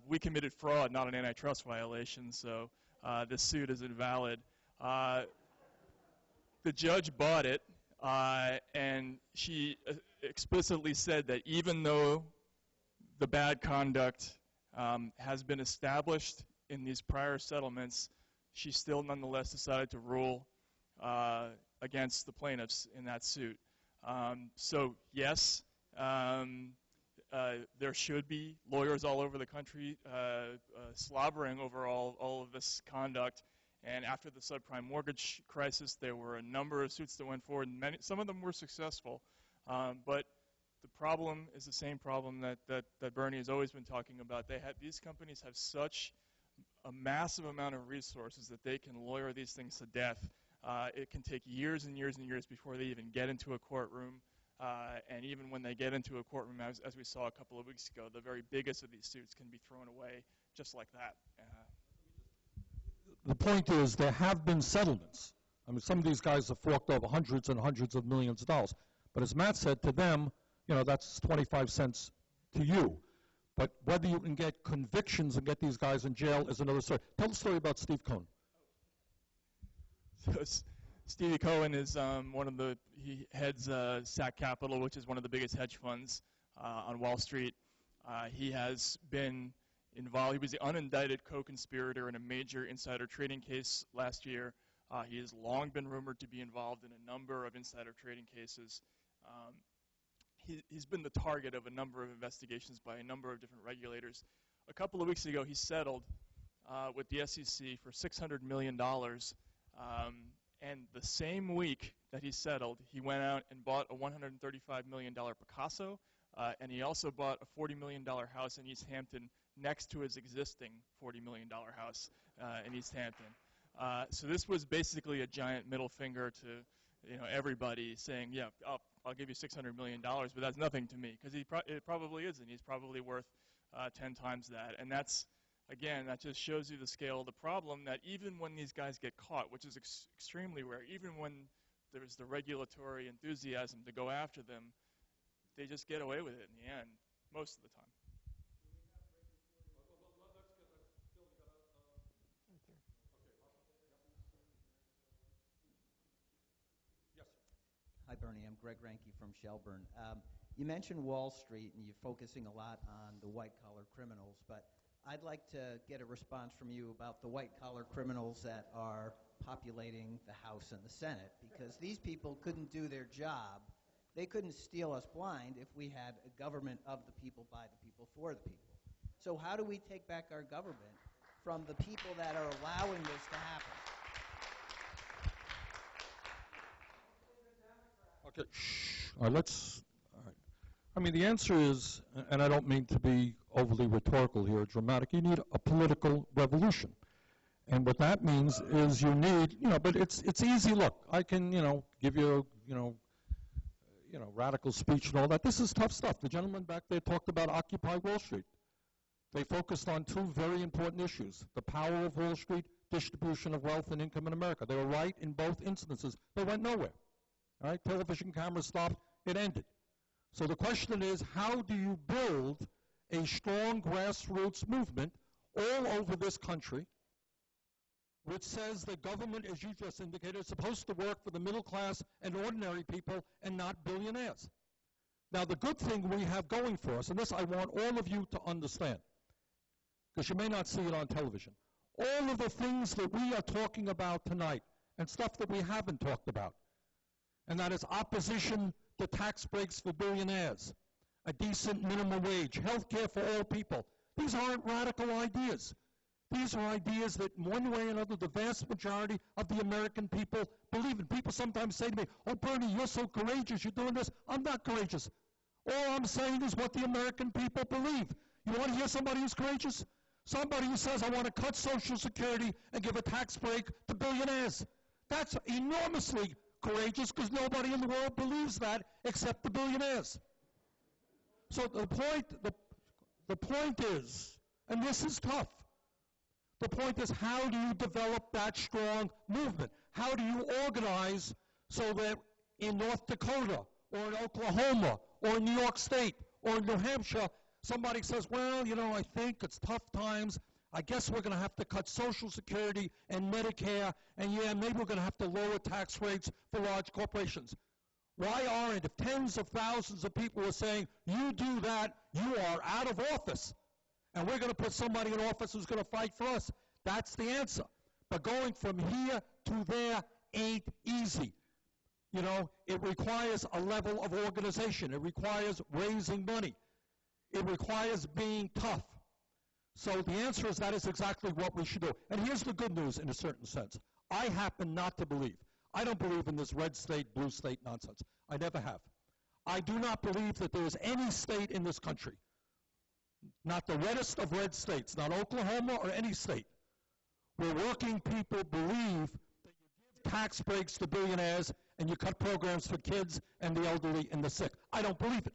C: we committed fraud, not an antitrust violation, so this suit is invalid. The judge bought it, and she explicitly said that even though the bad conduct has been established in these prior settlements, she still nonetheless decided to rule against the plaintiffs in that suit. So yes, there should be lawyers all over the country slobbering over all of this conduct. And after the subprime mortgage crisis, there were a number of suits that went forward, and some of them were successful. But the problem is the same problem that Bernie has always been talking about. These companies have such a massive amount of resources that they can lawyer these things to death. It can take years and years and years before they even get into a courtroom. And even when they get into a courtroom, as we saw a couple of weeks ago, the very biggest of these suits can be thrown away just like that.
B: The point is there have been settlements. I mean, some of these guys have forked over hundreds and hundreds of millions of dollars. But as Matt said, to them, you know, that's 25 cents to you. But whether you can get convictions and get these guys in jail is another story. Tell the story about Steve Cohen.
C: So Stevie Cohen is he heads SAC Capital, which is one of the biggest hedge funds on Wall Street. He has been involved. He was the unindicted co-conspirator in a major insider trading case last year. He has long been rumored to be involved in a number of insider trading cases. He's been the target of a number of investigations by a number of different regulators. A couple of weeks ago, he settled with the SEC for $600 million. And the same week that he settled, he went out and bought a $135 million Picasso, And he also bought a $40 million house in East Hampton next to his existing $40 million house in East Hampton. So this was basically a giant middle finger to everybody saying, yeah, I'll give you $600 million, but that's nothing to me, because it probably isn't. He's probably worth 10 times that. And that's, again, that just shows you the scale of the problem, that even when these guys get caught, which is extremely rare, even when there's the regulatory enthusiasm to go after them, they just get away with it in the end, most of the time.
H: Hi, Bernie. I'm Greg Ranke from Shelburne. You mentioned Wall Street, and you're focusing a lot on the white-collar criminals, but I'd like to get a response from you about the white-collar criminals that are populating the House and the Senate, because these people couldn't do their job. They couldn't steal us blind if we had a government of the people, by the people, for the people. So how do we take back our government from the people that are allowing this to happen?
B: Okay, shh. All right. I mean, the answer is, and I don't mean to be overly rhetorical here, dramatic, you need a political revolution. And what that means is you need, but it's easy. Look, I can, give you, radical speech and all that. This is tough stuff. The gentleman back there talked about Occupy Wall Street. They focused on two very important issues: the power of Wall Street, distribution of wealth and income in America. They were right in both instances. They went nowhere. All right, television cameras stopped, it ended. So the question is, how do you build a strong grassroots movement all over this country which says the government, as you just indicated, is supposed to work for the middle class and ordinary people and not billionaires? Now, the good thing we have going for us, and this I want all of you to understand, because you may not see it on television, all of the things that we are talking about tonight and stuff that we haven't talked about, and that is opposition to tax breaks for billionaires, a decent minimum wage, health care for all people. These aren't radical ideas. These are ideas that one way or another the vast majority of the American people believe in. People sometimes say to me, oh, Bernie, you're so courageous, you're doing this. I'm not courageous. All I'm saying is what the American people believe. You want to hear somebody who's courageous? Somebody who says, I want to cut Social Security and give a tax break to billionaires. That's enormously courageous, because nobody in the world believes that except the billionaires. So the point is, and this is tough, the point is, how do you develop that strong movement? How do you organize so that in North Dakota or in Oklahoma or in New York State or in New Hampshire, somebody says, well, I think it's tough times. I guess we're going to have to cut Social Security and Medicare, and yeah, maybe we're going to have to lower tax rates for large corporations. Why aren't, if tens of thousands of people are saying, you do that, you are out of office, and we're going to put somebody in office who's going to fight for us? That's the answer. But going from here to there ain't easy. It requires a level of organization. It requires raising money. It requires being tough. So the answer is that is exactly what we should do. And here's the good news in a certain sense. I happen not to believe. I don't believe in this red state, blue state nonsense. I never have. I do not believe that there is any state in this country, not the reddest of red states, not Oklahoma or any state, where working people believe that you give tax breaks to billionaires and you cut programs for kids and the elderly and the sick. I don't believe it.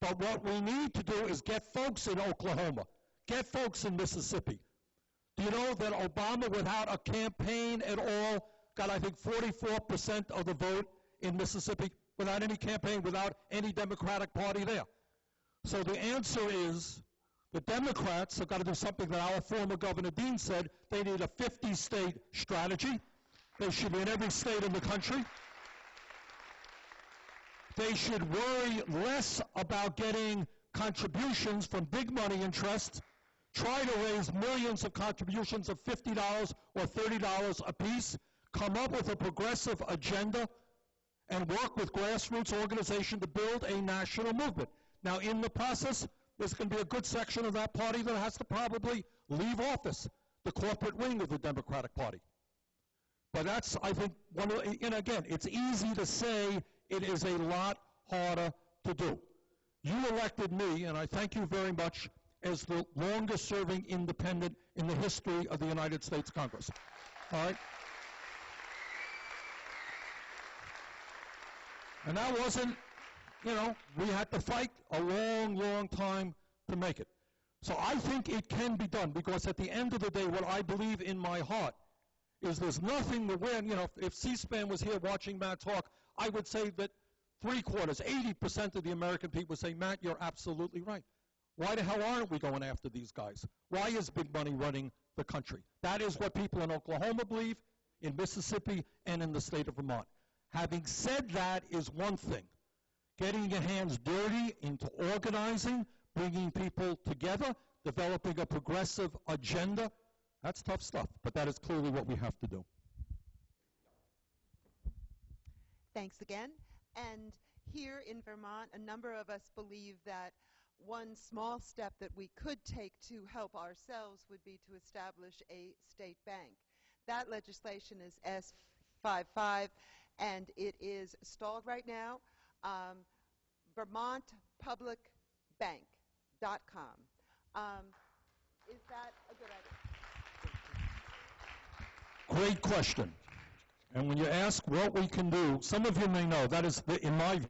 B: But what we need to do is get folks in Oklahoma, get folks in Mississippi. Do you know that Obama, without a campaign at all, got, I think, 44% of the vote in Mississippi, without any campaign, without any Democratic Party there? So the answer is the Democrats have got to do something that our former Governor Dean said. They need a 50-state strategy. They should be in every state in the country. They should worry less about getting contributions from big money interests. Try to raise millions of contributions of $50 or $30 apiece. Come up with a progressive agenda and work with grassroots organization to build a national movement. Now, in the process, there's going to be a good section of that party that has to probably leave office, the corporate wing of the Democratic Party. But that's, I think, one of the, and again, it's easy to say, it is a lot harder to do. You elected me, and I thank you very much, as the longest-serving independent in the history of the United States Congress. All right? And that wasn't, you know, we had to fight a long, long time to make it. So I think it can be done, because at the end of the day, what I believe in my heart is there's nothing to win. You know, if C-SPAN was here watching Matt talk, I would say that 80% of the American people say, Matt, you're absolutely right. Why the hell aren't we going after these guys? Why is big money running the country? That is what people in Oklahoma believe, in Mississippi, and in the state of Vermont. Having said that is one thing. Getting your hands dirty into organizing, bringing people together, developing a progressive agenda, that's tough stuff, but that is clearly what we have to do.
I: Thanks again. And here in Vermont, a number of us believe that one small step that we could take to help ourselves would be to establish a state bank. That legislation is S55, and it is stalled right now. VermontPublicBank.com. Is that a good idea?
B: Great question. And when you ask what we can do, some of you may know, that is, in my view,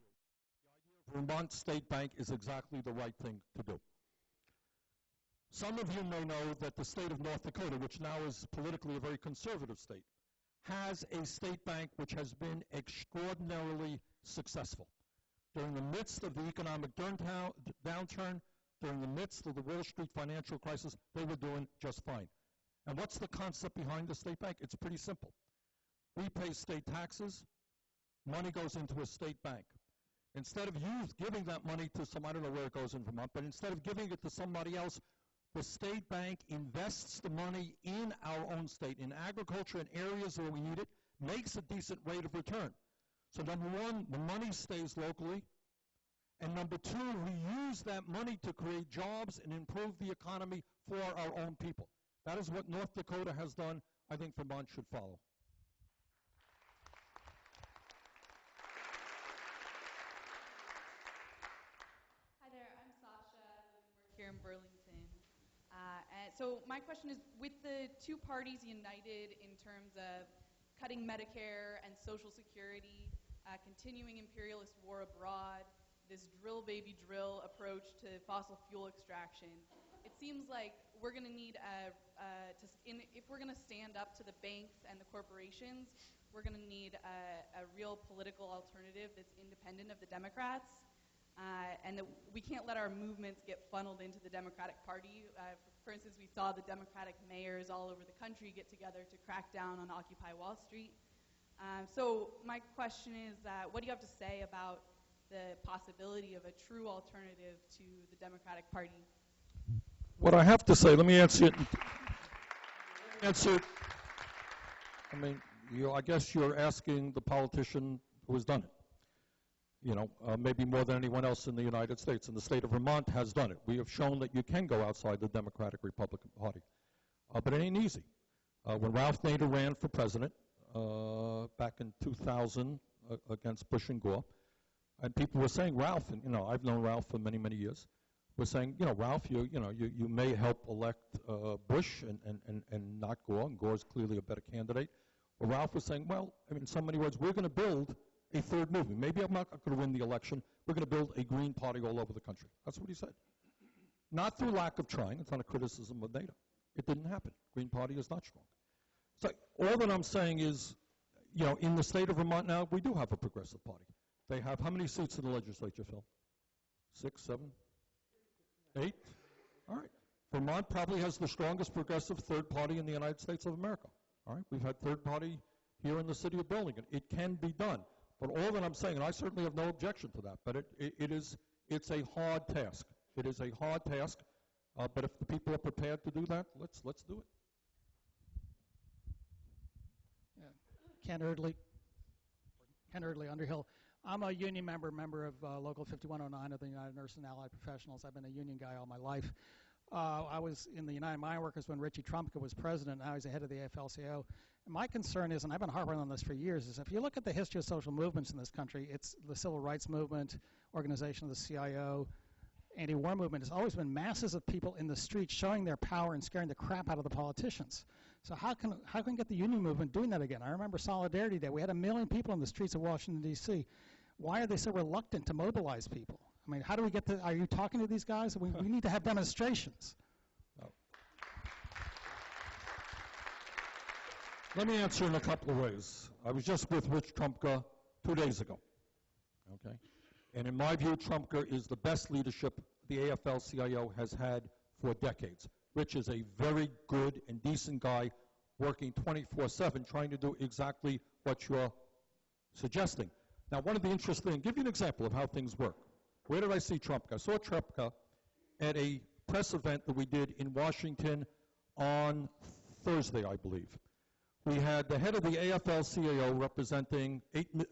B: the idea of Vermont State Bank is exactly the right thing to do. Some of you may know that the state of North Dakota, which now is politically a very conservative state, has a state bank which has been extraordinarily successful. During the midst of the economic downturn, during the midst of the Wall Street financial crisis, they were doing just fine. And what's the concept behind the state bank? It's pretty simple. We pay state taxes, money goes into a state bank. Instead of you giving that money to some, I don't know where it goes in Vermont, but instead of giving it to somebody else, the state bank invests the money in our own state, in agriculture in areas where we need it, makes a decent rate of return. So number one, the money stays locally. And number two, we use that money to create jobs and improve the economy for our own people. That is what North Dakota has done. I think Vermont should follow.
J: Hi there, I'm Sasha. I work here in Burlington. And so my question is, with the two parties united in terms of cutting Medicare and Social Security, continuing imperialist war abroad, this drill baby drill approach to fossil fuel extraction, it seems like we're going to need if we're going to stand up to the banks and the corporations, we're going to need a real political alternative that's independent of the Democrats, and that we can't let our movements get funneled into the Democratic Party. For instance, we saw the Democratic mayors all over the country get together to crack down on Occupy Wall Street. So my question is, what do you have to say about the possibility of a true alternative to the Democratic Party?
B: What I have to say, let me answer it. I mean, I guess you're asking the politician who has done it. You know, maybe more than anyone else in the United States. And the state of Vermont has done it. We have shown that you can go outside the Democratic Republican Party. But it ain't easy. When Ralph Nader ran for president back in 2000 against Bush and Gore, and people were saying, Ralph, and you know, I've known Ralph for many, many years, was saying, you know, Ralph, you may help elect Bush and not Gore, and Gore's clearly a better candidate. Well, Ralph was saying, well, I mean, in so many words, we're going to build a third movement. Maybe I'm not going to win the election. We're going to build a Green Party all over the country. That's what he said. Not through lack of trying. It's not a criticism of Nader. It didn't happen. Green Party is not strong. So all that I'm saying is, you know, in the state of Vermont now, we do have a progressive party. They have how many seats in the legislature, Phil? 6, 7, 8? All right. Vermont probably has the strongest progressive third party in the United States of America. All right. We've had third party here in the city of Burlington. It can be done. But all that I'm saying, and I certainly have no objection to that, but it's a hard task. It is a hard task. But if the people are prepared to do that, let's do it.
K: Yeah. Ken Erdley, Underhill. I'm a union member of Local 5109 of the United Nurse and Allied Professionals. I've been a union guy all my life. I was in the United Mine Workers when Richie Trumka was president. Now he's the head of the AFL-CIO. And my concern is, and I've been harping on this for years, is if you look at the history of social movements in this country, it's the civil rights movement, organization of the CIO, anti-war movement has always been masses of people in the streets showing their power and scaring the crap out of the politicians. So how can we get the union movement doing that again? I remember Solidarity Day. We had 1 million people in the streets of Washington, D.C. Why are they so reluctant to mobilize people? I mean, how do we get to, are you talking to these guys? We need to have demonstrations.
B: Let me answer in a couple of ways. I was just with Rich Trumka 2 days ago, okay? And in my view, Trumka is the best leadership the AFL-CIO has had for decades. Rich is a very good and decent guy working 24/7 trying to do exactly what you're suggesting. Now, one of the interesting, give you an example of how things work. Where did I see Trumka? I saw Trumka at a press event that we did in Washington on Thursday, I believe. We had the head of the AFL-CIO representing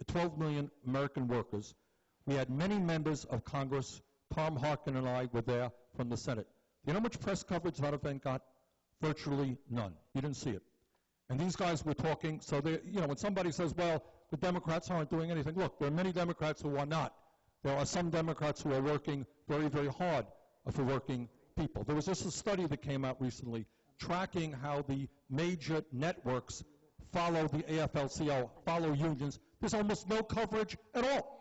B: 12 million American workers. We had many members of Congress. Tom Harkin and I were there from the Senate. You know how much press coverage that event got? Virtually none. You didn't see it. And these guys were talking, so they, you know, when somebody says, well, the Democrats aren't doing anything, look, there are many Democrats who are not. There are some Democrats who are working very, very hard for working people. There was just a study that came out recently tracking how the major networks follow the AFL-CIO, follow unions. There's almost no coverage at all.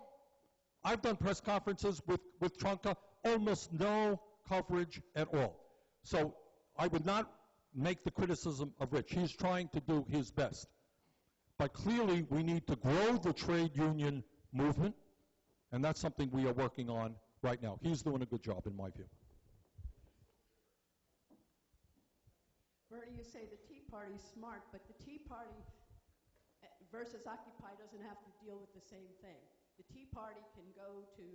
B: I've done press conferences with Trumka, almost no coverage at all. So I would not make the criticism of Rich. He's trying to do his best. But clearly we need to grow the trade union movement, and that's something we are working on right now. He's doing a good job, in my view.
L: Bernie, you say the Tea Party's smart, but the Tea Party versus Occupy doesn't have to deal with the same thing. The Tea Party can go to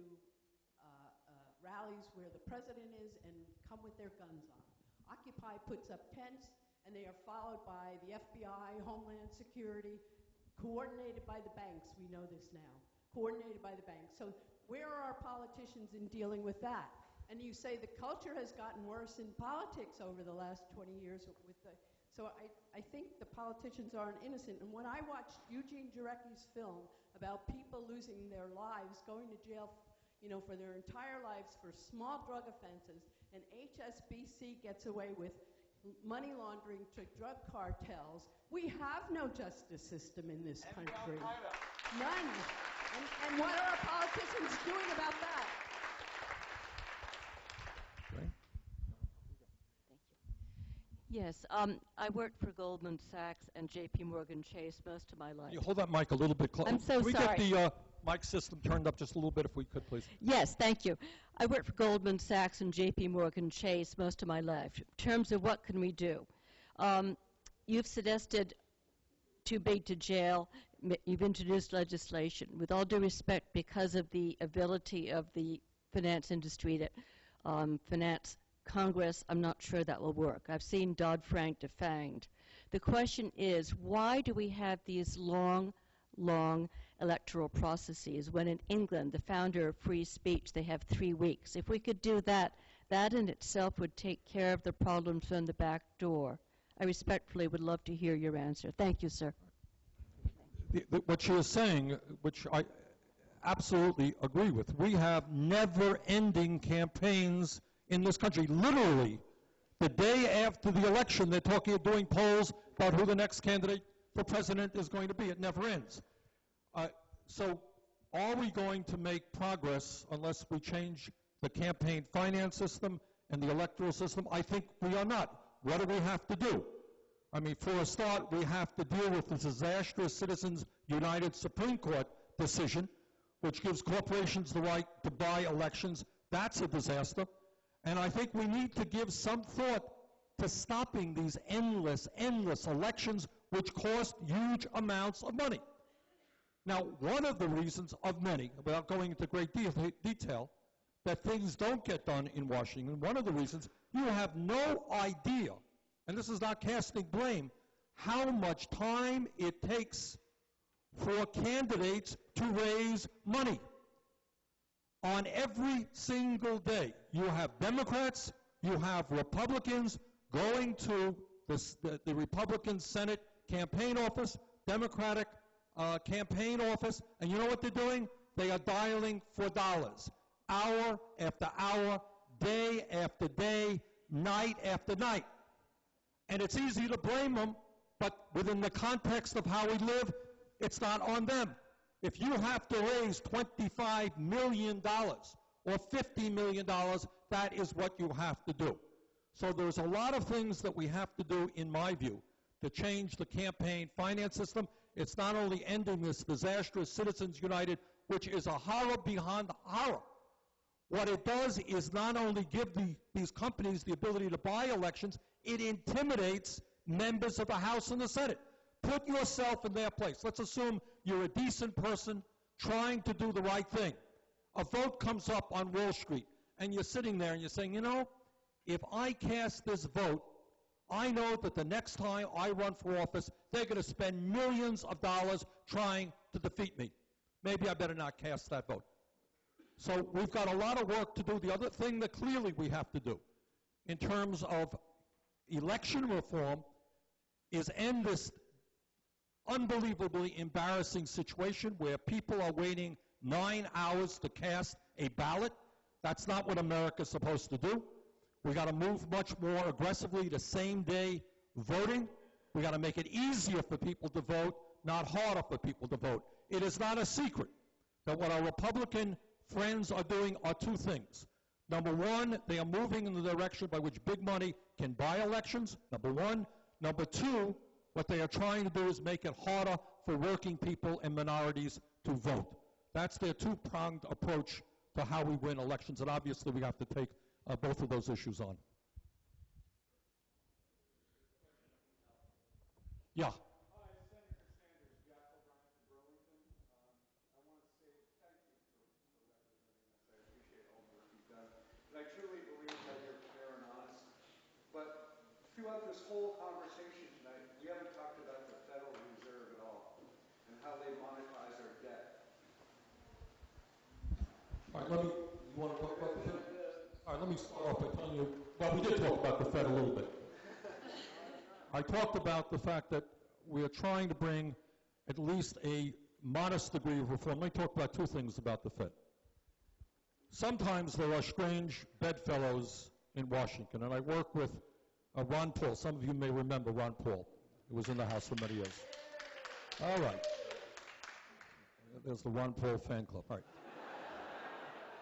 L: rallies where the president is and come with their guns on. Occupy puts up tents, and they are followed by the FBI, Homeland Security, coordinated by the banks. We know this now. Coordinated by the banks. So where are our politicians in dealing with that? And you say the culture has gotten worse in politics over the last 20 years with the, so I think the politicians aren't innocent. And when I watched Eugene Jarecki's film about people losing their lives, going to jail, you know, for their entire lives for small drug offenses, and HSBC gets away with money laundering to drug cartels, we have no justice system in this country. None. And what are our politicians doing about that?
M: Yes, I worked for Goldman Sachs and J.P. Morgan Chase most of my life.
B: You hold that mic a little bit closer.
M: I'm so
B: sorry.
M: sorry.
B: Can we get the mic system turned up just a little bit if we could, please?
M: Yes, thank you. I worked for Goldman Sachs and J.P. Morgan Chase most of my life. In terms of what can we do, you've suggested too big to jail. You've introduced legislation. With all due respect, because of the ability of the finance industry to finance Congress, I'm not sure that will work. I've seen Dodd-Frank defanged. The question is, why do we have these long electoral processes when in England, the founder of free speech, they have 3 weeks? If we could do that, that in itself would take care of the problems from the back door. I respectfully would love to hear your answer. Thank you, sir.
B: What you're saying, which I absolutely agree with, we have never-ending campaigns in this country. Literally, the day after the election, they're doing polls about who the next candidate for president is going to be. It never ends. So are we going to make progress unless we change the campaign finance system and the electoral system? I think we are not. What do we have to do? I mean, for a start, we have to deal with the disastrous Citizens United Supreme Court decision, which gives corporations the right to buy elections. That's a disaster. And I think we need to give some thought to stopping these endless elections which cost huge amounts of money. Now, one of the reasons of many, without going into great detail, that things don't get done in Washington, one of the reasons, you have no idea, and this is not casting blame, how much time it takes for candidates to raise money. On every single day, you have Democrats, you have Republicans going to the Republican Senate campaign office, Democratic campaign office, and you know what they're doing? They are dialing for dollars, hour after hour day after day, night after night. And it's easy to blame them, but within the context of how we live, it's not on them. If you have to raise $25 million or $50 million, that is what you have to do. So there's a lot of things that we have to do, in my view, to change the campaign finance system. It's not only ending this disastrous Citizens United, which is a horror beyond horror. What it does is not only give these companies the ability to buy elections, it intimidates members of the House and the Senate. Put yourself in their place. Let's assume you're a decent person trying to do the right thing. A vote comes up on Wall Street, and you're sitting there and you're saying, you know, if I cast this vote, I know that the next time I run for office, they're going to spend millions of dollars trying to defeat me. Maybe I better not cast that vote. So we've got a lot of work to do. The other thing that clearly we have to do in terms of election reform is end this unbelievably embarrassing situation where people are waiting 9 hours to cast a ballot. That's not what America's supposed to do. We got to move much more aggressively to same-day voting. We got to make it easier for people to vote, not harder for people to vote. It is not a secret that what our Republican friends are doing are two things. Number one, they are moving in the direction by which big money can buy elections, number one. Number two, what they are trying to do is make it harder for working people and minorities to vote. That's their two-pronged approach to how we win elections, and obviously we have to take both of those issues on. Yeah.
N: Throughout this whole conversation tonight, we haven't talked about the Federal Reserve at all and how they monetize our debt.
B: All right, you want to talk about the Fed? All right, let me start off by telling you, well, we did talk about the Fed a little bit. I talked about the fact that we are trying to bring at least a modest degree of reform. Let me talk about two things about the Fed. Sometimes there are strange bedfellows in Washington, and I work with Ron Paul. Some of you may remember Ron Paul. He was in the House for many years. All right. There's the Ron Paul fan club. All right.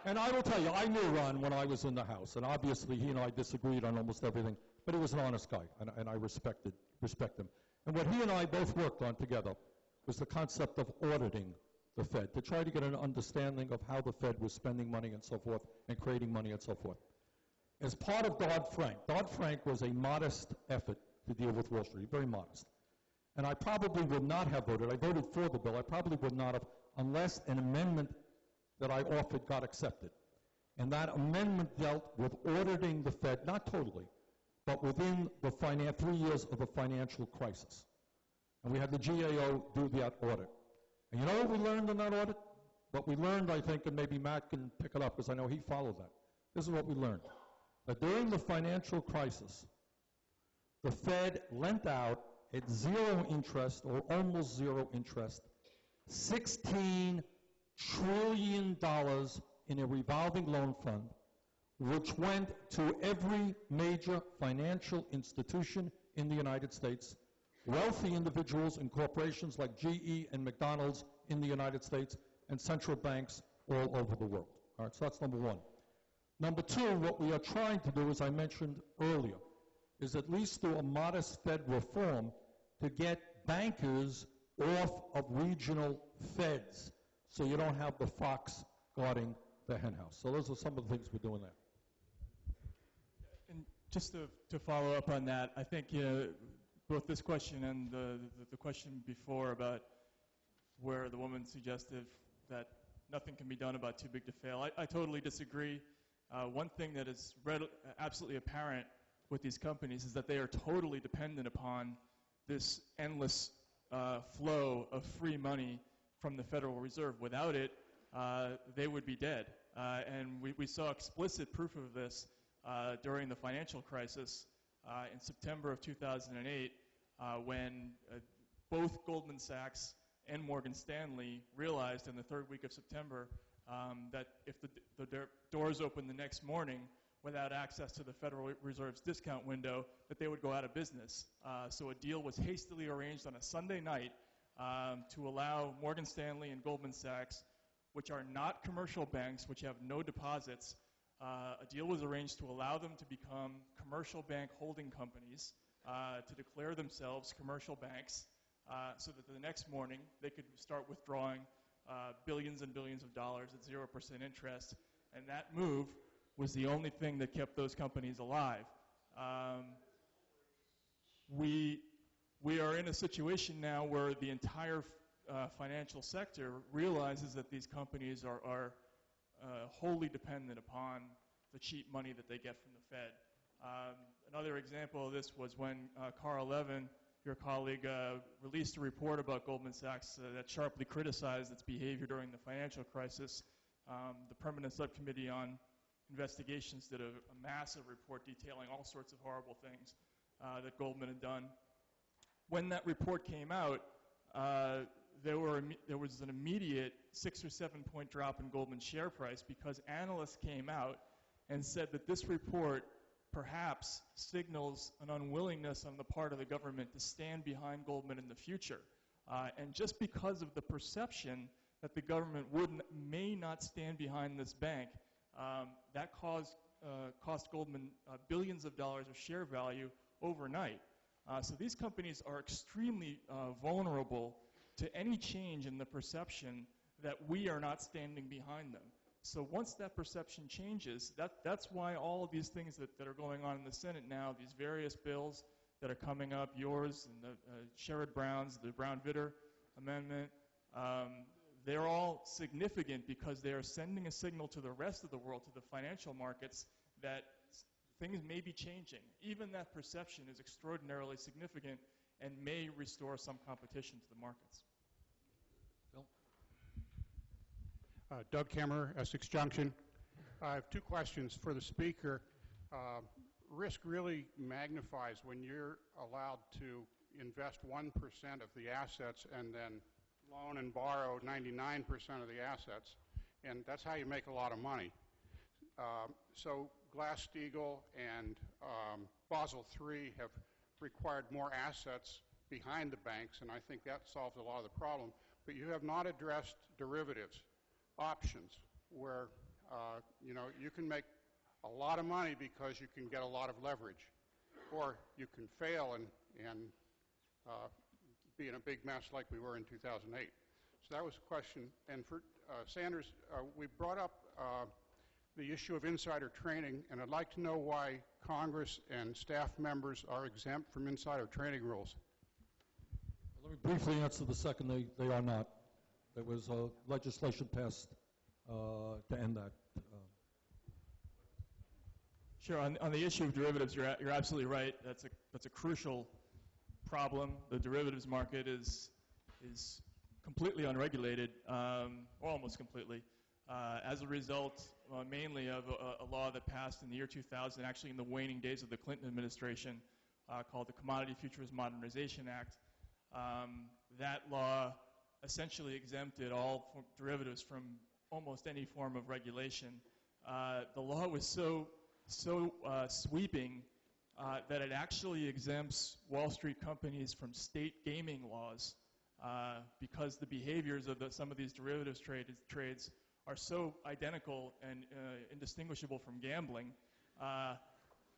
B: And I will tell you, I knew Ron when I was in the House, and obviously he and I disagreed on almost everything, but he was an honest guy, and I respect him. And what he and I both worked on together was the concept of auditing the Fed, to try to get an understanding of how the Fed was spending money and so forth, and creating money and so forth. As part of Dodd-Frank was a modest effort to deal with Wall Street, very modest. And I probably would not have voted. I voted for the bill. I probably would not have unless an amendment that I offered got accepted. And that amendment dealt with auditing the Fed, not totally, but within the 3 years of a financial crisis. And we had the GAO do that audit. And you know what we learned in that audit? What we learned, I think, and maybe Matt can pick it up because I know he followed that. This is what we learned. That during the financial crisis, the Fed lent out at zero interest or almost zero interest $16 trillion in a revolving loan fund, which went to every major financial institution in the United States, wealthy individuals and corporations like GE and McDonald's in the United States, and central banks all over the world. All right, so that's number one. Number two, what we are trying to do, as I mentioned earlier, is at least do a modest Fed reform to get bankers off of regional Feds so you don't have the fox guarding the henhouse. So those are some of the things we're doing there.
C: And just to follow up on that, I think both this question and the question before about where the woman suggested that nothing can be done about too big to fail, I totally disagree. One thing that is absolutely apparent with these companies is that they are totally dependent upon this endless flow of free money from the Federal Reserve. Without it, they would be dead. And we saw explicit proof of this during the financial crisis in September of 2008 when both Goldman Sachs and Morgan Stanley realized in the third week of September that if the doors opened the next morning without access to the Federal Reserve's discount window, that they would go out of business. So a deal was hastily arranged on a Sunday night to allow Morgan Stanley and Goldman Sachs, which are not commercial banks, which have no deposits, a deal was arranged to allow them to become commercial bank holding companies, to declare themselves commercial banks, so that the next morning they could start withdrawing billions and billions of dollars at 0% interest. And that move was the only thing that kept those companies alive. We are in a situation now where the entire financial sector realizes that these companies are wholly dependent upon the cheap money that they get from the Fed. Another example of this was when Carl Levin, your colleague, released a report about Goldman Sachs that sharply criticized its behavior during the financial crisis. The Permanent Subcommittee on Investigations did a massive report detailing all sorts of horrible things that Goldman had done. When that report came out, there was an immediate 6 or 7 point drop in Goldman's share price because analysts came out and said that this report perhaps signals an unwillingness on the part of the government to stand behind Goldman in the future. And just because of the perception that the government may not stand behind this bank, that cost Goldman billions of dollars of share value overnight. So these companies are extremely vulnerable to any change in the perception that we are not standing behind them. So once that perception changes, that's why all of these things that are going on in the Senate now, these various bills that are coming up, yours and the Sherrod Brown's, the Brown-Vitter amendment, they're all significant because they are sending a signal to the rest of the world, to the financial markets, that things may be changing. Even that perception is extraordinarily significant and may restore some competition to the markets.
B: Bill?
O: Doug Kemmer, Essex Junction. I have two questions for the speaker. Risk really magnifies when you're allowed to invest 1% of the assets and then loan and borrow 99% of the assets, and that's how you make a lot of money. So Glass-Steagall and Basel III have required more assets behind the banks, and I think that solves a lot of the problem. But you have not addressed derivatives, options, where you can make a lot of money because you can get a lot of leverage, or you can fail and be in a big mess like we were in 2008. So that was a question. And for Sanders, we brought up the issue of insider training, and I'd like to know why Congress and staff members are exempt from insider training rules.
B: Let me briefly answer the second. They are not. There was legislation passed to end that.
C: Sure. On the issue of derivatives, you're absolutely right. That's a crucial problem. The derivatives market is completely unregulated, or almost completely, as a result mainly of a law that passed in the year 2000, actually in the waning days of the Clinton administration, called the Commodity Futures Modernization Act. That law essentially exempted all derivatives from almost any form of regulation. The law was so sweeping that it actually exempts Wall Street companies from state gaming laws because the behaviors of some of these derivatives trades are so identical and indistinguishable from gambling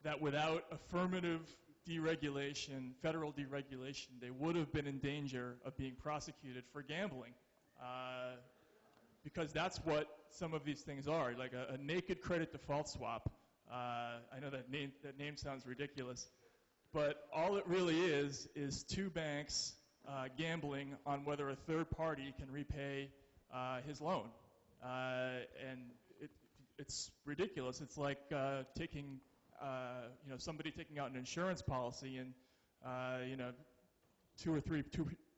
C: that without affirmative deregulation, federal deregulation, they would have been in danger of being prosecuted for gambling. Because that's what some of these things are, like a naked credit default swap. I know that name sounds ridiculous, but all it really is two banks gambling on whether a third party can repay his loan. And it's ridiculous. It's like somebody taking out an insurance policy and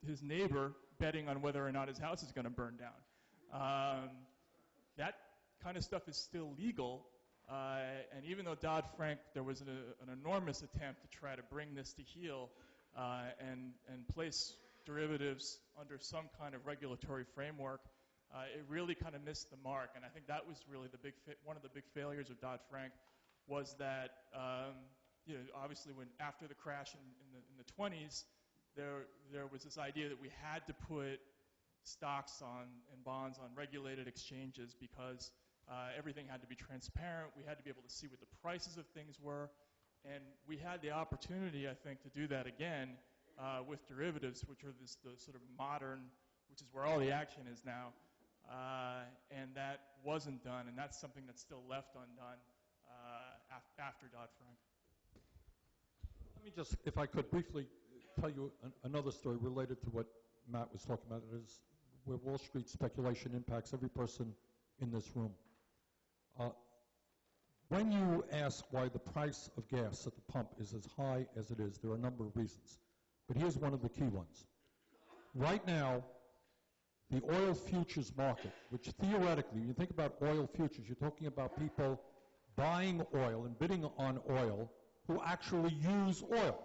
C: his neighbor betting on whether or not his house is going to burn down. That kind of stuff is still legal. And even though Dodd-Frank, there was an enormous attempt to try to bring this to heel and place derivatives under some kind of regulatory framework, it really kind of missed the mark. And I think that was really one of the big failures of Dodd-Frank was that obviously when after the crash in the 20s, there was this idea that we had to put stocks and bonds on regulated exchanges because everything had to be transparent. We had to be able to see what the prices of things were. And we had the opportunity, I think, to do that again with derivatives, which are the sort of modern, which is where all the action is now. And that wasn't done, and that's something that's still left undone after Dodd-Frank.
B: Let me just, if I could, briefly tell you another story related to what Matt was talking about. It is where Wall Street speculation impacts every person in this room. When you ask why the price of gas at the pump is as high as it is, there are a number of reasons. But here's one of the key ones. Right now, the oil futures market, which theoretically, when you think about oil futures, you're talking about people buying oil and bidding on oil who actually use oil,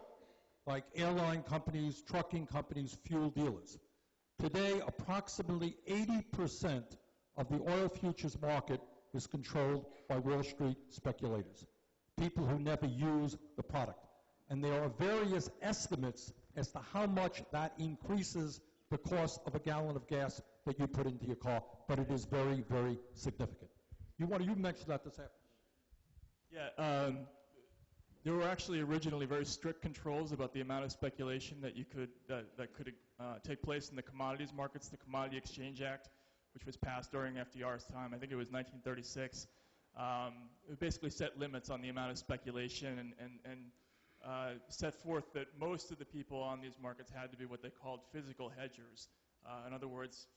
B: like airline companies, trucking companies, fuel dealers. Today, approximately 80% of the oil futures market is controlled by Wall Street speculators, people who never use the product. And there are various estimates as to how much that increases the cost of a gallon of gas that you put into your car, but it is very, very significant. You mentioned that this afternoon.
C: Yeah, there were actually originally very strict controls about the amount of speculation that could take place in the commodities markets. The Commodity Exchange Act, which was passed during FDR's time, I think it was 1936, it basically set limits on the amount of speculation and set forth that most of the people on these markets had to be what they called physical hedgers. In other words,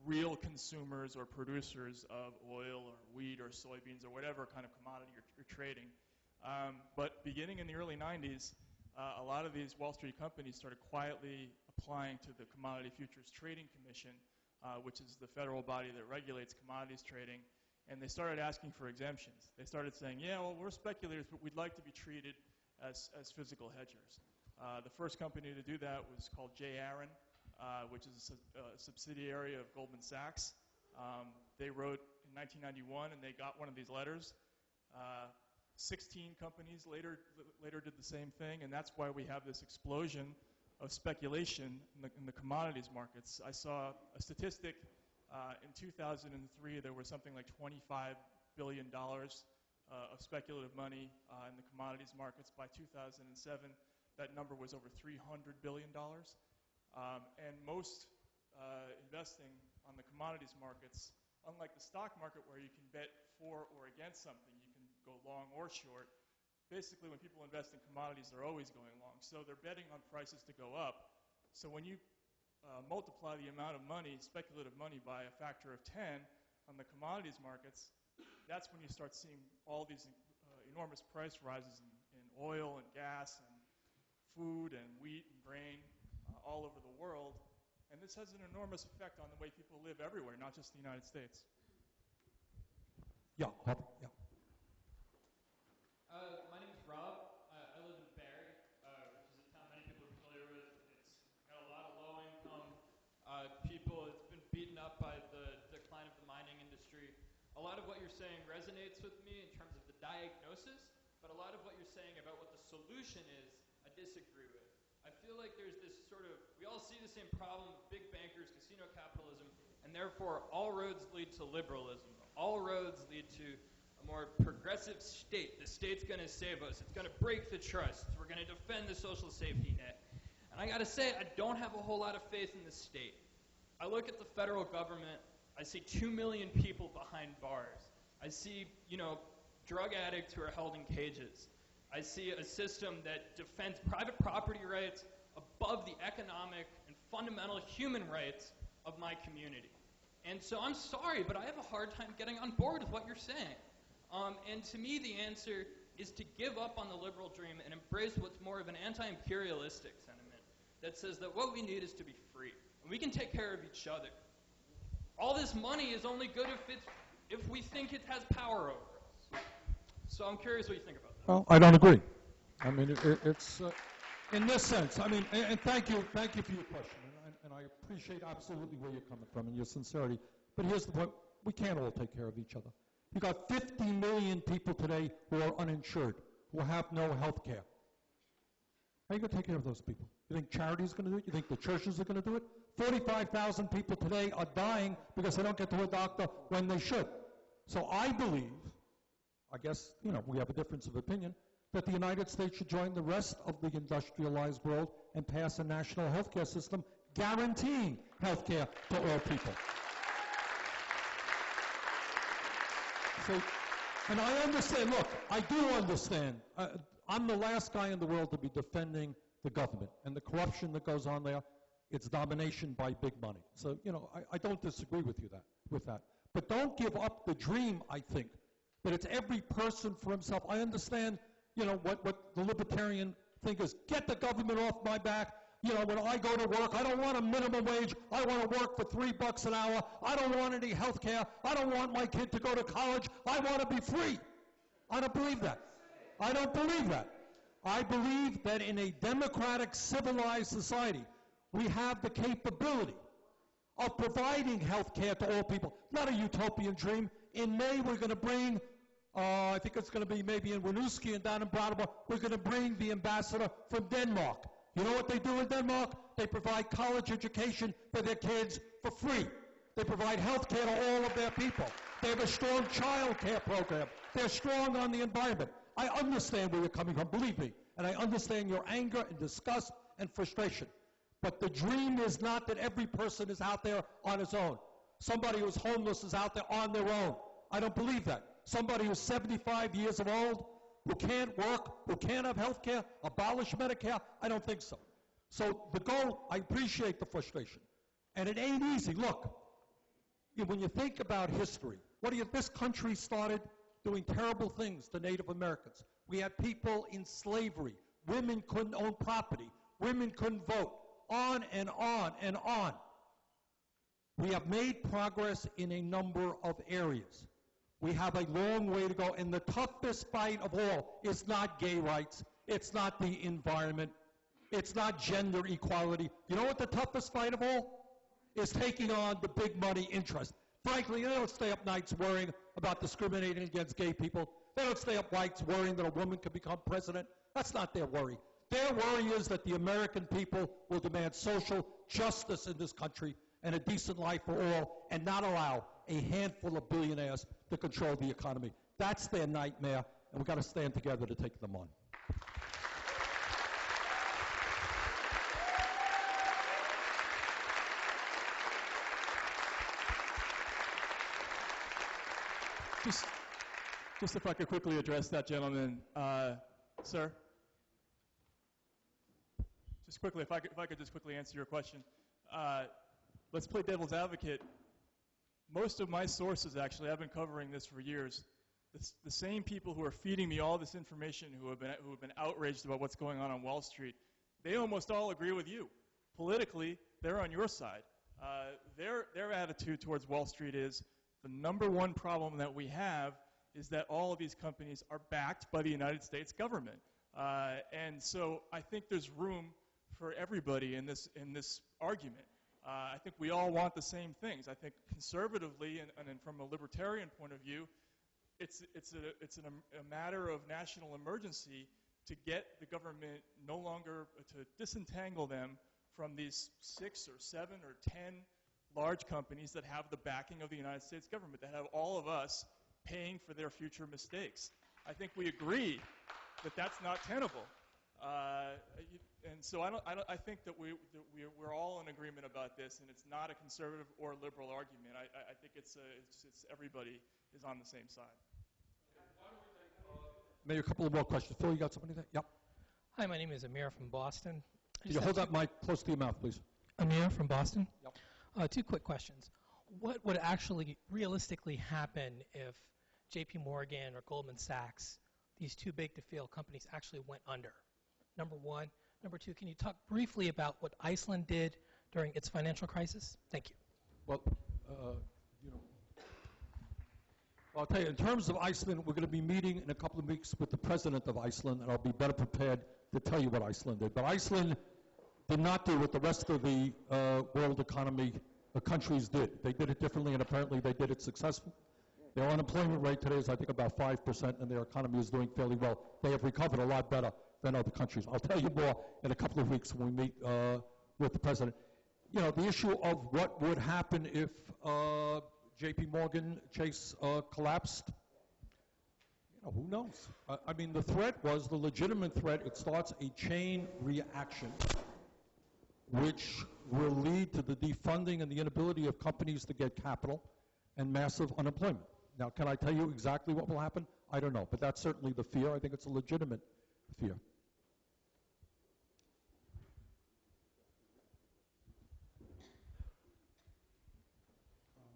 C: real consumers or producers of oil or wheat or soybeans or whatever kind of commodity you're trading. But beginning in the early 90s, a lot of these Wall Street companies started quietly applying to the Commodity Futures Trading Commission, which is the federal body that regulates commodities trading, and they started asking for exemptions. They started saying, yeah, well, we're speculators, but we'd like to be treated as physical hedgers. The first company to do that was called J. Aron, which is a subsidiary of Goldman Sachs. They wrote in 1991, and they got one of these letters. 16 companies later did the same thing, and that's why we have this explosion of speculation in the commodities markets. I saw a statistic in 2003. There was something like $25 billion of speculative money in the commodities markets. By 2007, that number was over $300 billion. And most investing on the commodities markets, unlike the stock market where you can bet for or against something, you can go long or short. Basically, when people invest in commodities, they're always going long. So they're betting on prices to go up. So when you multiply the amount of money, speculative money, by a factor of 10 on the commodities markets, that's when you start seeing all these enormous price rises in oil and gas and food and wheat and grain all over the world. And this has an enormous effect on the way people live everywhere, not just the United States.
B: Yeah, yeah.
P: My name is Rob. I live in Barrie, which is a town many people are familiar with. It's got a lot of low-income people. It's been beaten up by the decline of the mining industry. A lot of what you're saying resonates with me in terms of the diagnosis, but a lot of what you're saying about what the solution is, I disagree with. I feel like there's this sort of, we all see the same problem with big bankers, casino capitalism, and therefore all roads lead to liberalism. All roads lead to a more progressive state. The state's going to save us. It's going to break the trust. We're going to defend the social safety net. And I got to say, I don't have a whole lot of faith in the state. I look at the federal government. I see 2 million people behind bars. I see, drug addicts who are held in cages. I see a system that defends private property rights above the economic and fundamental human rights of my community. And so I'm sorry, but I have a hard time getting on board with what you're saying. And to me, the answer is to give up on the liberal dream and embrace what's more of an anti-imperialistic sentiment that says that what we need is to be free. And we can take care of each other. All this money is only good if we think it has power over us. So I'm curious what you think about that.
B: Well, I don't agree. I mean, it's in this sense. I mean, and thank you for your question, and I appreciate absolutely where you're coming from and your sincerity. But here's the point: we can't all take care of each other. You got 50 million people today who are uninsured, who have no health care. How are you going to take care of those people? You think charities are going to do it? You think the churches are going to do it? 45,000 people today are dying because they don't get to a doctor when they should. So I believe, I guess, we have a difference of opinion, that the United States should join the rest of the industrialized world and pass a national health care system guaranteeing health care to all people. So, and I understand, look, I do understand. I'm the last guy in the world to be defending the government and the corruption that goes on there. It's domination by big money. So, I don't disagree with you with that. But don't give up the dream, I think, that it's every person for himself. I understand, what the libertarian thing is. Get the government off my back. When I go to work, I don't want a minimum wage. I want to work for $3 an hour. I don't want any health care. I don't want my kid to go to college. I want to be free. I don't believe that. I don't believe that. I believe that in a democratic, civilized society, we have the capability of providing health care to all people. Not a utopian dream. In May, we're going to bring, I think it's going to be maybe in Winooski and down in Brattleboro, we're going to bring the ambassador from Denmark. You know what they do in Denmark? They provide college education for their kids for free. They provide health care to all of their people. They have a strong child care program. They're strong on the environment. I understand where you're coming from, believe me, and I understand your anger and disgust and frustration. But the dream is not that every person is out there on his own. Somebody who's homeless is out there on their own. I don't believe that. Somebody who's 75 years old, who can't work, who can't have health care, abolish Medicare, I don't think so. So the goal, I appreciate the frustration. And it ain't easy. Look, when you think about history, this country started doing terrible things to Native Americans. We had people in slavery. Women couldn't own property. Women couldn't vote. On and on and on. We have made progress in a number of areas. We have a long way to go, and the toughest fight of all is not gay rights. It's not the environment. It's not gender equality. You know what the toughest fight of all is? Taking on the big money interest. Frankly, they don't stay up nights worrying about discriminating against gay people. They don't stay up nights worrying that a woman can become president. That's not their worry. Their worry is that the American people will demand social justice in this country and a decent life for all, and not allow a handful of billionaires to control the economy. That's their nightmare, and we've got to stand together to take them on.
C: Just if I could quickly address that gentleman, sir. Just quickly, if I could just quickly answer your question. Let's play devil's advocate. Most of my sources, actually, I've been covering this for years. The same people who are feeding me all this information, who have been outraged about what's going on Wall Street, they almost all agree with you. Politically, they're on your side. Their attitude towards Wall Street is the number one problem that we have is that all of these companies are backed by the United States government. And so I think there's room for everybody in this argument. I think we all want the same things. I think conservatively and from a libertarian point of view, it's a matter of national emergency to get the government no longer, to disentangle them from these 6 or 7 or 10 large companies that have the backing of the United States government, that have all of us paying for their future mistakes. I think we agree that that's not tenable. And so I think that we're all in agreement about this, and it's not a conservative or liberal argument. I think it's everybody is on the same side.
B: Maybe a couple of more questions. Phil, you got something there? Yep.
Q: Hi, my name is Amir from Boston.
B: Can you hold that mic close to your mouth, please?
Q: Amir from Boston.
B: Yep.
Q: 2 quick questions. What would actually realistically happen if JP Morgan or Goldman Sachs, these too big to fail companies, actually went under? Number 1. Number 2, can you talk briefly about what Iceland did during its financial crisis? Thank you.
B: Well, I'll tell you, in terms of Iceland, we're going to be meeting in a couple of weeks with the president of Iceland, and I'll be better prepared to tell you what Iceland did. But Iceland did not do what the rest of the world economy countries did. They did it differently, and apparently they did it successfully. Their unemployment rate today is, I think, about 5%, and their economy is doing fairly well. They have recovered a lot better than other countries. I'll tell you more in a couple of weeks when we meet with the president. You know, the issue of what would happen if J.P. Morgan Chase collapsed, you know, who knows? I mean, the threat was the legitimate threat. It starts a chain reaction, which will lead to the defunding and the inability of companies to get capital and massive unemployment. Now, can I tell you exactly what will happen? I don't know, but that's certainly the fear. I think it's a legitimate fear.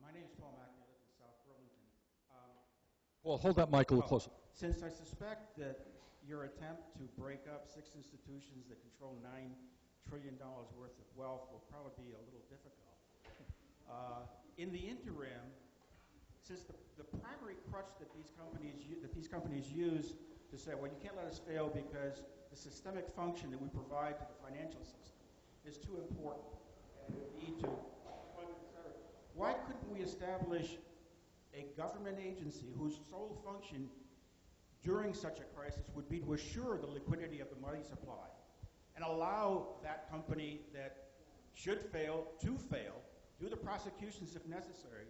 R: My name is Paul Mackey. I live in South Burlington.
B: Well, hold that mic a little closer.
R: Since I suspect that your attempt to break up 6 institutions that control $9 trillion worth of wealth will probably be a little difficult. In the interim, since the primary crutch that these companies use to say, well, you can't let us fail because the systemic function that we provide to the financial system is too important and we need to fund it, etc. Why couldn't we establish a government agency whose sole function during such a crisis would be to assure the liquidity of the money supply and allow that company that should fail to fail, do the prosecutions if necessary,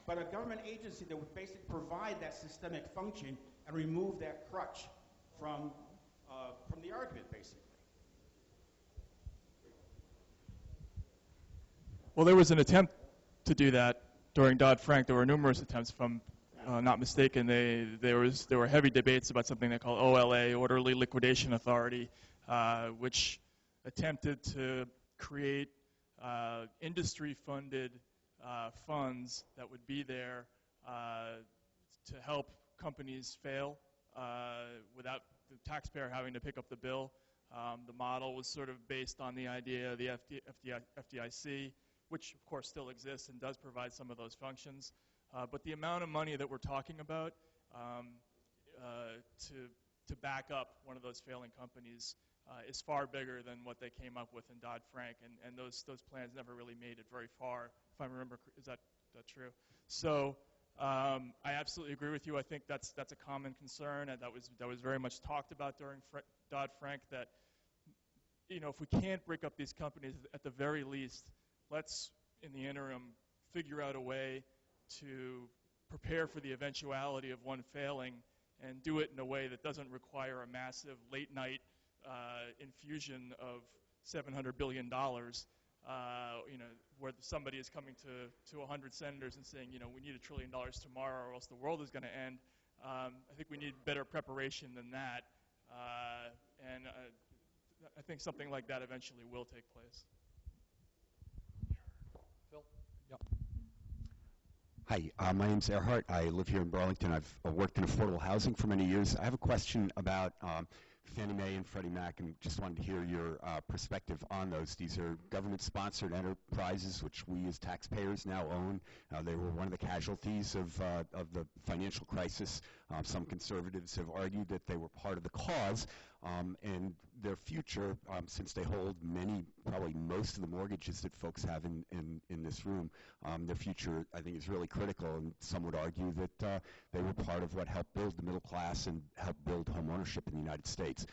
R: but a government agency that would basically provide that systemic function and remove that crutch from the argument, basically?
C: Well, there was an attempt to do that during Dodd-Frank. There were numerous attempts, if I'm not mistaken. There were heavy debates about something they call OLA, Orderly Liquidation Authority, which attempted to create industry-funded funds that would be there to help companies fail without the taxpayer having to pick up the bill. The model was sort of based on the idea of the FDIC, which of course still exists and does provide some of those functions. But the amount of money that we're talking about to back up one of those failing companies is far bigger than what they came up with in Dodd-Frank, and those plans never really made it very far, if I remember. Is that true? So I absolutely agree with you. I think that's a common concern, and that was very much talked about during Dodd-Frank, that, you know, if we can't break up these companies, at the very least, let's, in the interim, figure out a way to prepare for the eventuality of one failing and do it in a way that doesn't require a massive late-night infusion of $700 billion, you know, where somebody is coming to 100 senators and saying, you know, we need $1 trillion tomorrow or else the world is going to end. I think we need better preparation than that, and I think something like that eventually will take place.
B: Phil? Yep.
S: Hi, my name's Earhart. I live here in Burlington. I've worked in affordable housing for many years. I have a question about Fannie Mae and Freddie Mac, and just wanted to hear your perspective on those. These are government-sponsored enterprises, which we as taxpayers now own. They were one of the casualties of the financial crisis. Some conservatives have argued that they were part of the cause, and their future, since they hold probably most of the mortgages that folks have in this room, their future, I think, is really critical, and some would argue that they were part of what helped build the middle class and helped build home ownership in the United States.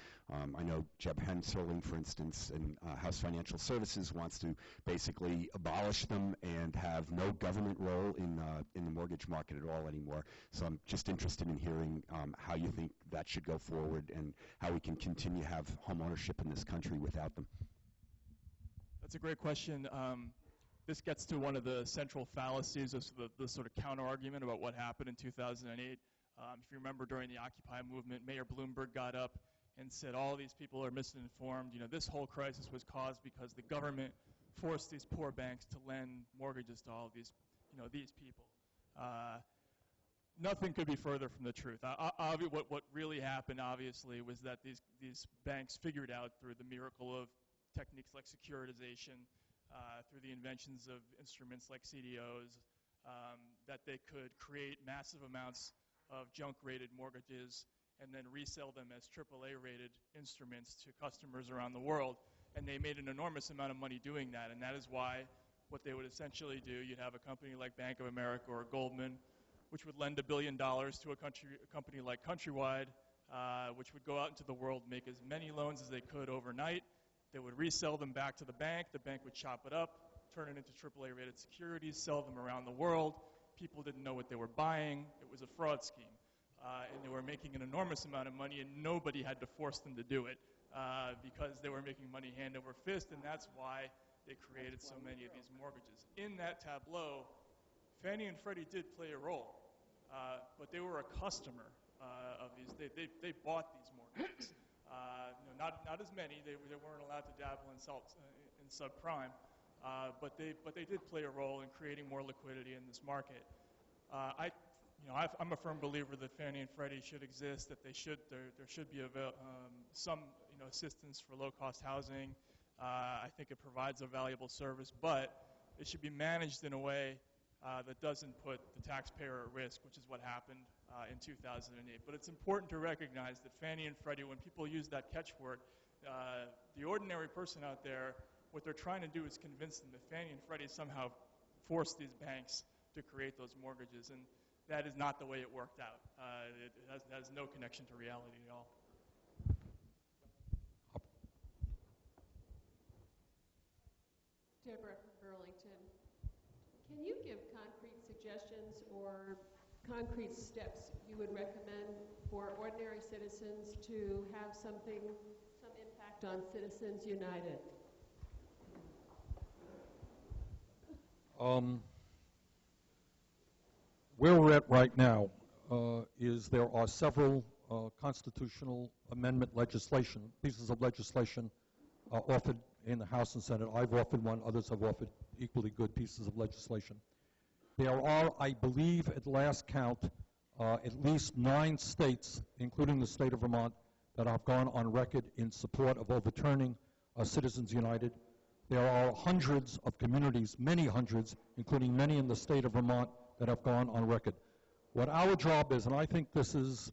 S: I know Jeb Henserling, for instance, in House Financial Services wants to basically abolish them and have no government role in the mortgage market at all anymore. So I'm just interested in hearing how you think that should go forward and how we can continue to have home ownership in this country without them.
C: That's a great question. This gets to one of the central fallacies of the sort of counter-argument about what happened in 2008. If you remember, during the Occupy movement, Mayor Bloomberg got up and said all these people are misinformed. You know, this whole crisis was caused because the government forced these poor banks to lend mortgages to all of these, you know, these people. Nothing could be further from the truth. What really happened, obviously, was that these banks figured out through the miracle of techniques like securitization, through the inventions of instruments like CDOs, that they could create massive amounts of junk-rated mortgages and then resell them as AAA-rated instruments to customers around the world. And they made an enormous amount of money doing that, and that is why what they would essentially do, you'd have a company like Bank of America or Goldman, which would lend $1 billion to a company like Countrywide, which would go out into the world, make as many loans as they could overnight. They would resell them back to the bank would chop it up, turn it into AAA rated securities, sell them around the world. People didn't know what they were buying. It was a fraud scheme. And they were making an enormous amount of money, and nobody had to force them to do it because they were making money hand over fist, and that's why they created so many of these mortgages. In that tableau, Fannie and Freddie did play a role, but they were a customer of these. They bought these mortgages. Not as many. They weren't allowed to dabble in subprime, but they did play a role in creating more liquidity in this market. I'm a firm believer that Fannie and Freddie should exist. That there should be some assistance for low-cost housing. I think it provides a valuable service, but it should be managed in a way that doesn't put the taxpayer at risk, which is what happened in 2008. But it's important to recognize that Fannie and Freddie, when people use that catchword, the ordinary person out there, what they're trying to do is convince them that Fannie and Freddie somehow forced these banks to create those mortgages, and that is not the way it worked out. It has no connection to reality at all.
L: Deborah from Burlington. Can you give concrete suggestions or concrete steps you would recommend for ordinary citizens to have some impact on Citizens United?
B: Where we're at right now is there are several constitutional amendment pieces of legislation offered in the House and Senate. I've offered one. Others have offered equally good pieces of legislation. There are, I believe, at last count, at least 9 states, including the state of Vermont, that have gone on record in support of overturning Citizens United. There are hundreds of communities, many hundreds, including many in the state of Vermont, that have gone on record. What our job is, and I think this is,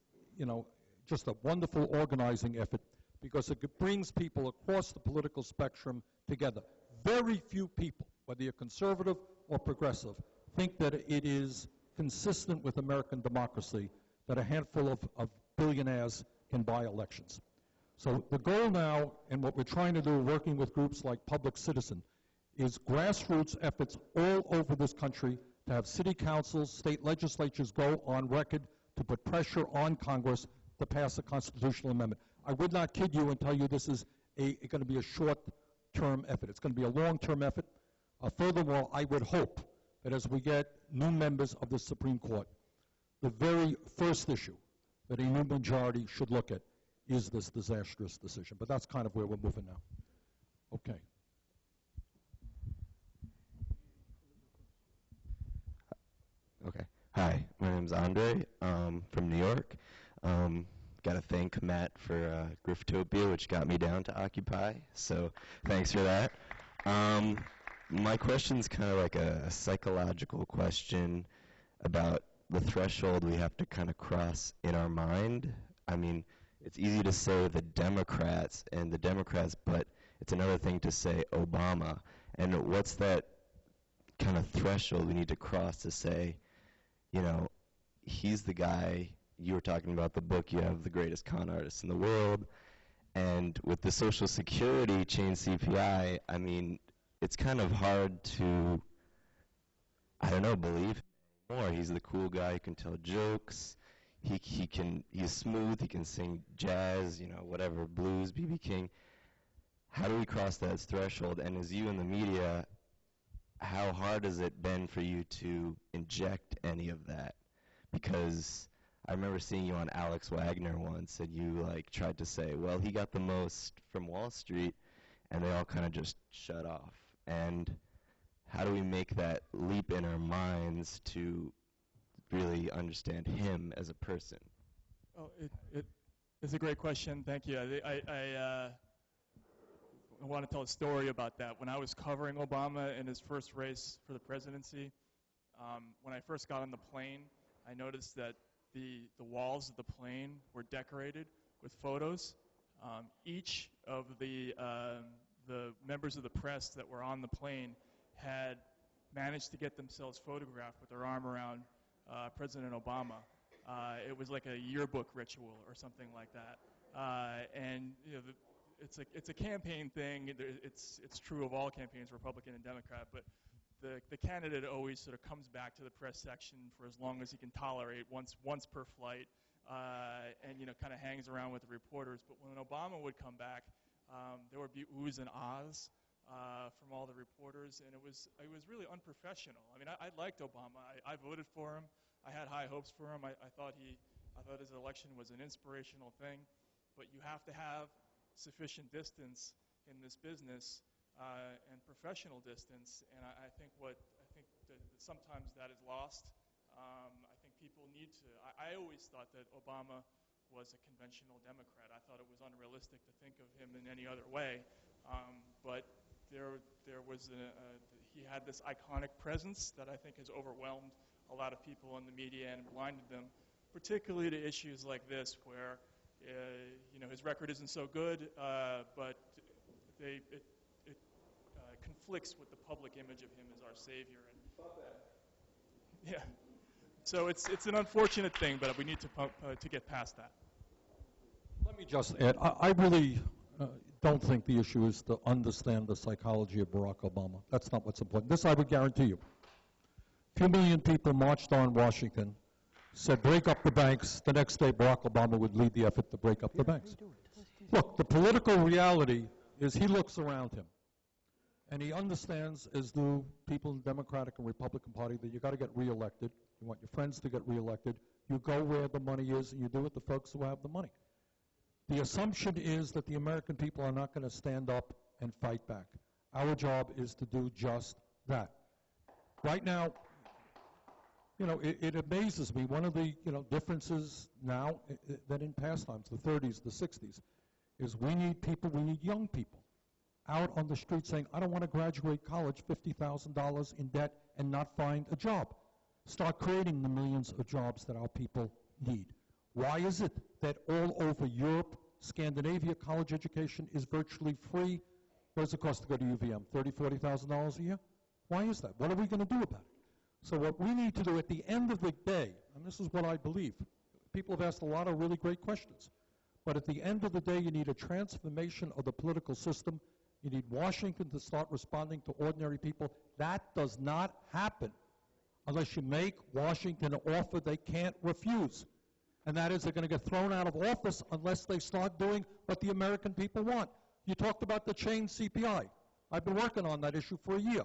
B: just a wonderful organizing effort, because it brings people across the political spectrum together. Very few people, whether you're conservative or progressive, think that it is consistent with American democracy that a handful of billionaires can buy elections. So the goal now, and what we're trying to do, working with groups like Public Citizen, is grassroots efforts all over this country to have city councils, state legislatures go on record to put pressure on Congress to pass a constitutional amendment. I would not kid you and tell you this is going to be a short-term effort. It's going to be a long-term effort. Furthermore, I would hope that as we get new members of the Supreme Court, the very first issue that a new majority should look at is this disastrous decision. But that's kind of where we're moving now. Okay.
T: Okay. Hi, my name's Andre from New York. Got to thank Matt for Grifftopia, which got me down to Occupy, so thanks for that. My question's kind of like a psychological question about the threshold we have to kind of cross in our mind. I mean, it's easy to say the Democrats, but it's another thing to say Obama. And what's that kind of threshold we need to cross to say, he's the guy? You were talking about the book, you have the greatest con artists in the world. And with the Social Security change CPI, I mean, it's kind of hard to, believe more. He's the cool guy who can tell jokes. He's smooth, he can sing jazz, whatever, blues, B.B. King. How do we cross that threshold? And as you in the media, how hard has it been for you to inject any of that? Because I remember seeing you on Alex Wagner once, and you tried to say, well, he got the most from Wall Street, and they all kind of just shut off. And how do we make that leap in our minds to really understand him as a person?
C: Oh, it's a great question. Thank you. I want to tell a story about that. When I was covering Obama in his first race for the presidency, when I first got on the plane, I noticed that the walls of the plane were decorated with photos. Each of the members of the press that were on the plane had managed to get themselves photographed with their arm around President Obama. It was like a yearbook ritual or something like that. And you know, it's a campaign thing. It's true of all campaigns, Republican and Democrat. But the candidate always sort of comes back to the press section for as long as he can tolerate, once per flight, and you know, kind of hangs around with the reporters. But when Obama would come back, there would be oohs and ahs from all the reporters, and it was really unprofessional. I mean, I liked Obama. I voted for him. I had high hopes for him. I thought his election was an inspirational thing, but you have to have sufficient distance in this business and professional distance. And I think that sometimes that is lost. I think people need to. I always thought that Obama was a conventional Democrat. I thought it was unrealistic to think of him in any other way. But there was he had this iconic presence that I think has overwhelmed a lot of people in the media and blinded them, particularly to issues like this, where you know, his record isn't so good, but it conflicts with the public image of him as our savior. And yeah, so it's an unfortunate thing, but we need to get past that.
B: Let me just add, I really don't think the issue is to understand the psychology of Barack Obama. That's not what's important. This I would guarantee you. A few million people marched on Washington, said break up the banks. The next day Barack Obama would lead the effort to break up the banks. Look, the political reality is he looks around him, and he understands, as do people in the Democratic and Republican Party, that you got to get reelected. You want your friends to get reelected. You go where the money is, and you do it the folks who have the money. The assumption is that the American people are not going to stand up and fight back. Our job is to do just that. Right now, you know, it amazes me. One of the, you know, differences now than in past times, the 30s, the 60s, is we need people, we need young people out on the street saying, I don't want to graduate college $50,000 in debt and not find a job. Start creating the millions of jobs that our people need. Why is it that all over Europe, Scandinavia, college education is virtually free? What does it cost to go to UVM? $30,000, $40,000 a year? Why is that? What are we going to do about it? So what we need to do at the end of the day, and this is what I believe, people have asked a lot of really great questions, but at the end of the day, you need a transformation of the political system. You need Washington to start responding to ordinary people. That does not happen unless you make Washington an offer they can't refuse. And that is, they're going to get thrown out of office unless they start doing what the American people want. You talked about the chain CPI. I've been working on that issue for a year.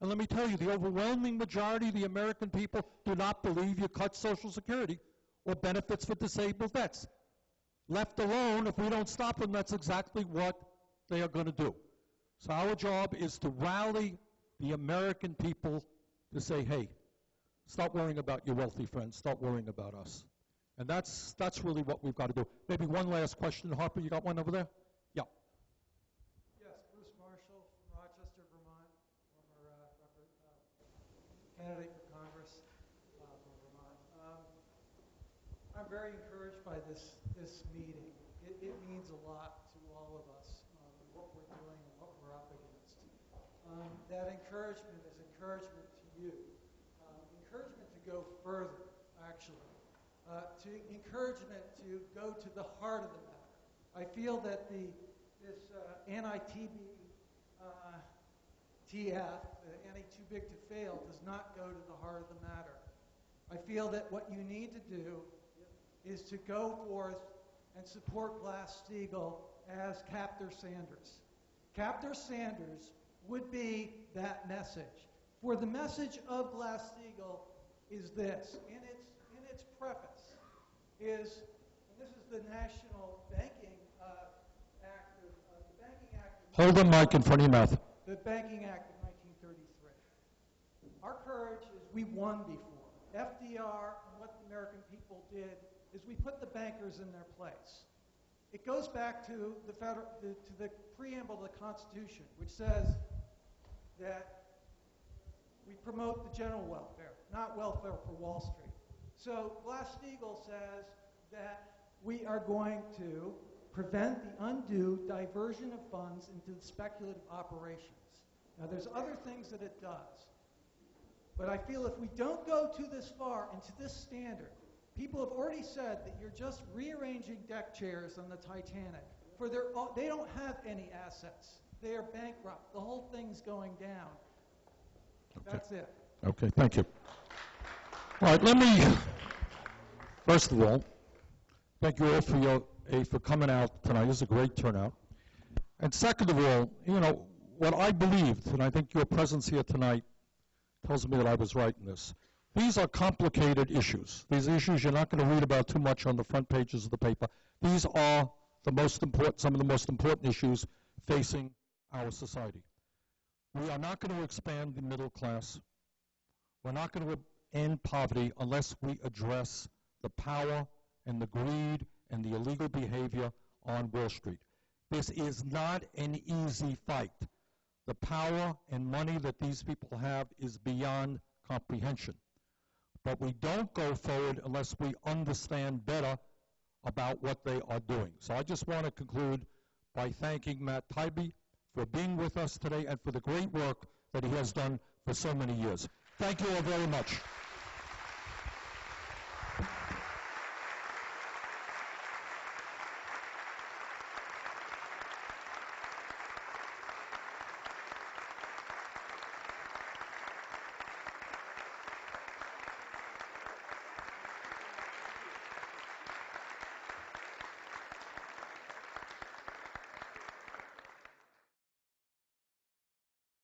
B: And let me tell you, the overwhelming majority of the American people do not believe you cut Social Security or benefits for disabled vets. Left alone, if we don't stop them, that's exactly what they are going to do. So our job is to rally the American people to say, hey, stop worrying about your wealthy friends, start worrying about us. And that's really what we've got to do. Maybe one last question. Harper, you got one over there? Yeah.
U: Yes, Bruce Marshall from Rochester, Vermont, former candidate for Congress from Vermont. I'm very encouraged by this meeting. It means a lot to all of us, what we're doing and what we're up against. That encouragement is encouragement to you. Encouragement to go further, actually. To encouragement to go to the heart of the matter. I feel that this anti-TB TF, anti-too big to fail, does not go to the heart of the matter. I feel that what you need to do is to go forth and support Glass-Steagall as Captor Sanders. Captor Sanders would be that message. For the message of Glass-Steagall is this, in its preface, and this is the National Banking Act the Banking Act.
B: Hold the mic in front of your mouth.
U: The Banking Act of 1933. Our courage is we won before. FDR and what the American people did is we put the bankers in their place. It goes back to the preamble of the Constitution, which says that we promote the general welfare, not welfare for Wall Street. So Glass-Steagall says that we are going to prevent the undue diversion of funds into speculative operations. Now, there's other things that it does. But I feel if we don't go to this far and to this standard, people have already said that you're just rearranging deck chairs on the Titanic. They don't have any assets. They are bankrupt. The whole thing's going down.
B: Okay.
U: That's it.
B: Okay, thank you. All right, let me, first of all, thank you all for coming out tonight. This is a great turnout. And second of all, you know, what I believed, and I think your presence here tonight tells me that I was right in this. These are complicated issues. These issues you're not going to read about too much on the front pages of the paper. These are some of the most important issues facing our society. We are not going to expand the middle class. We're not going to end poverty unless we address the power and the greed and the illegal behavior on Wall Street. This is not an easy fight. The power and money that these people have is beyond comprehension. But we don't go forward unless we understand better about what they are doing. So I just want to conclude by thanking Matt Taibbi for being with us today and for the great work that he has done for so many years. Thank you all very much.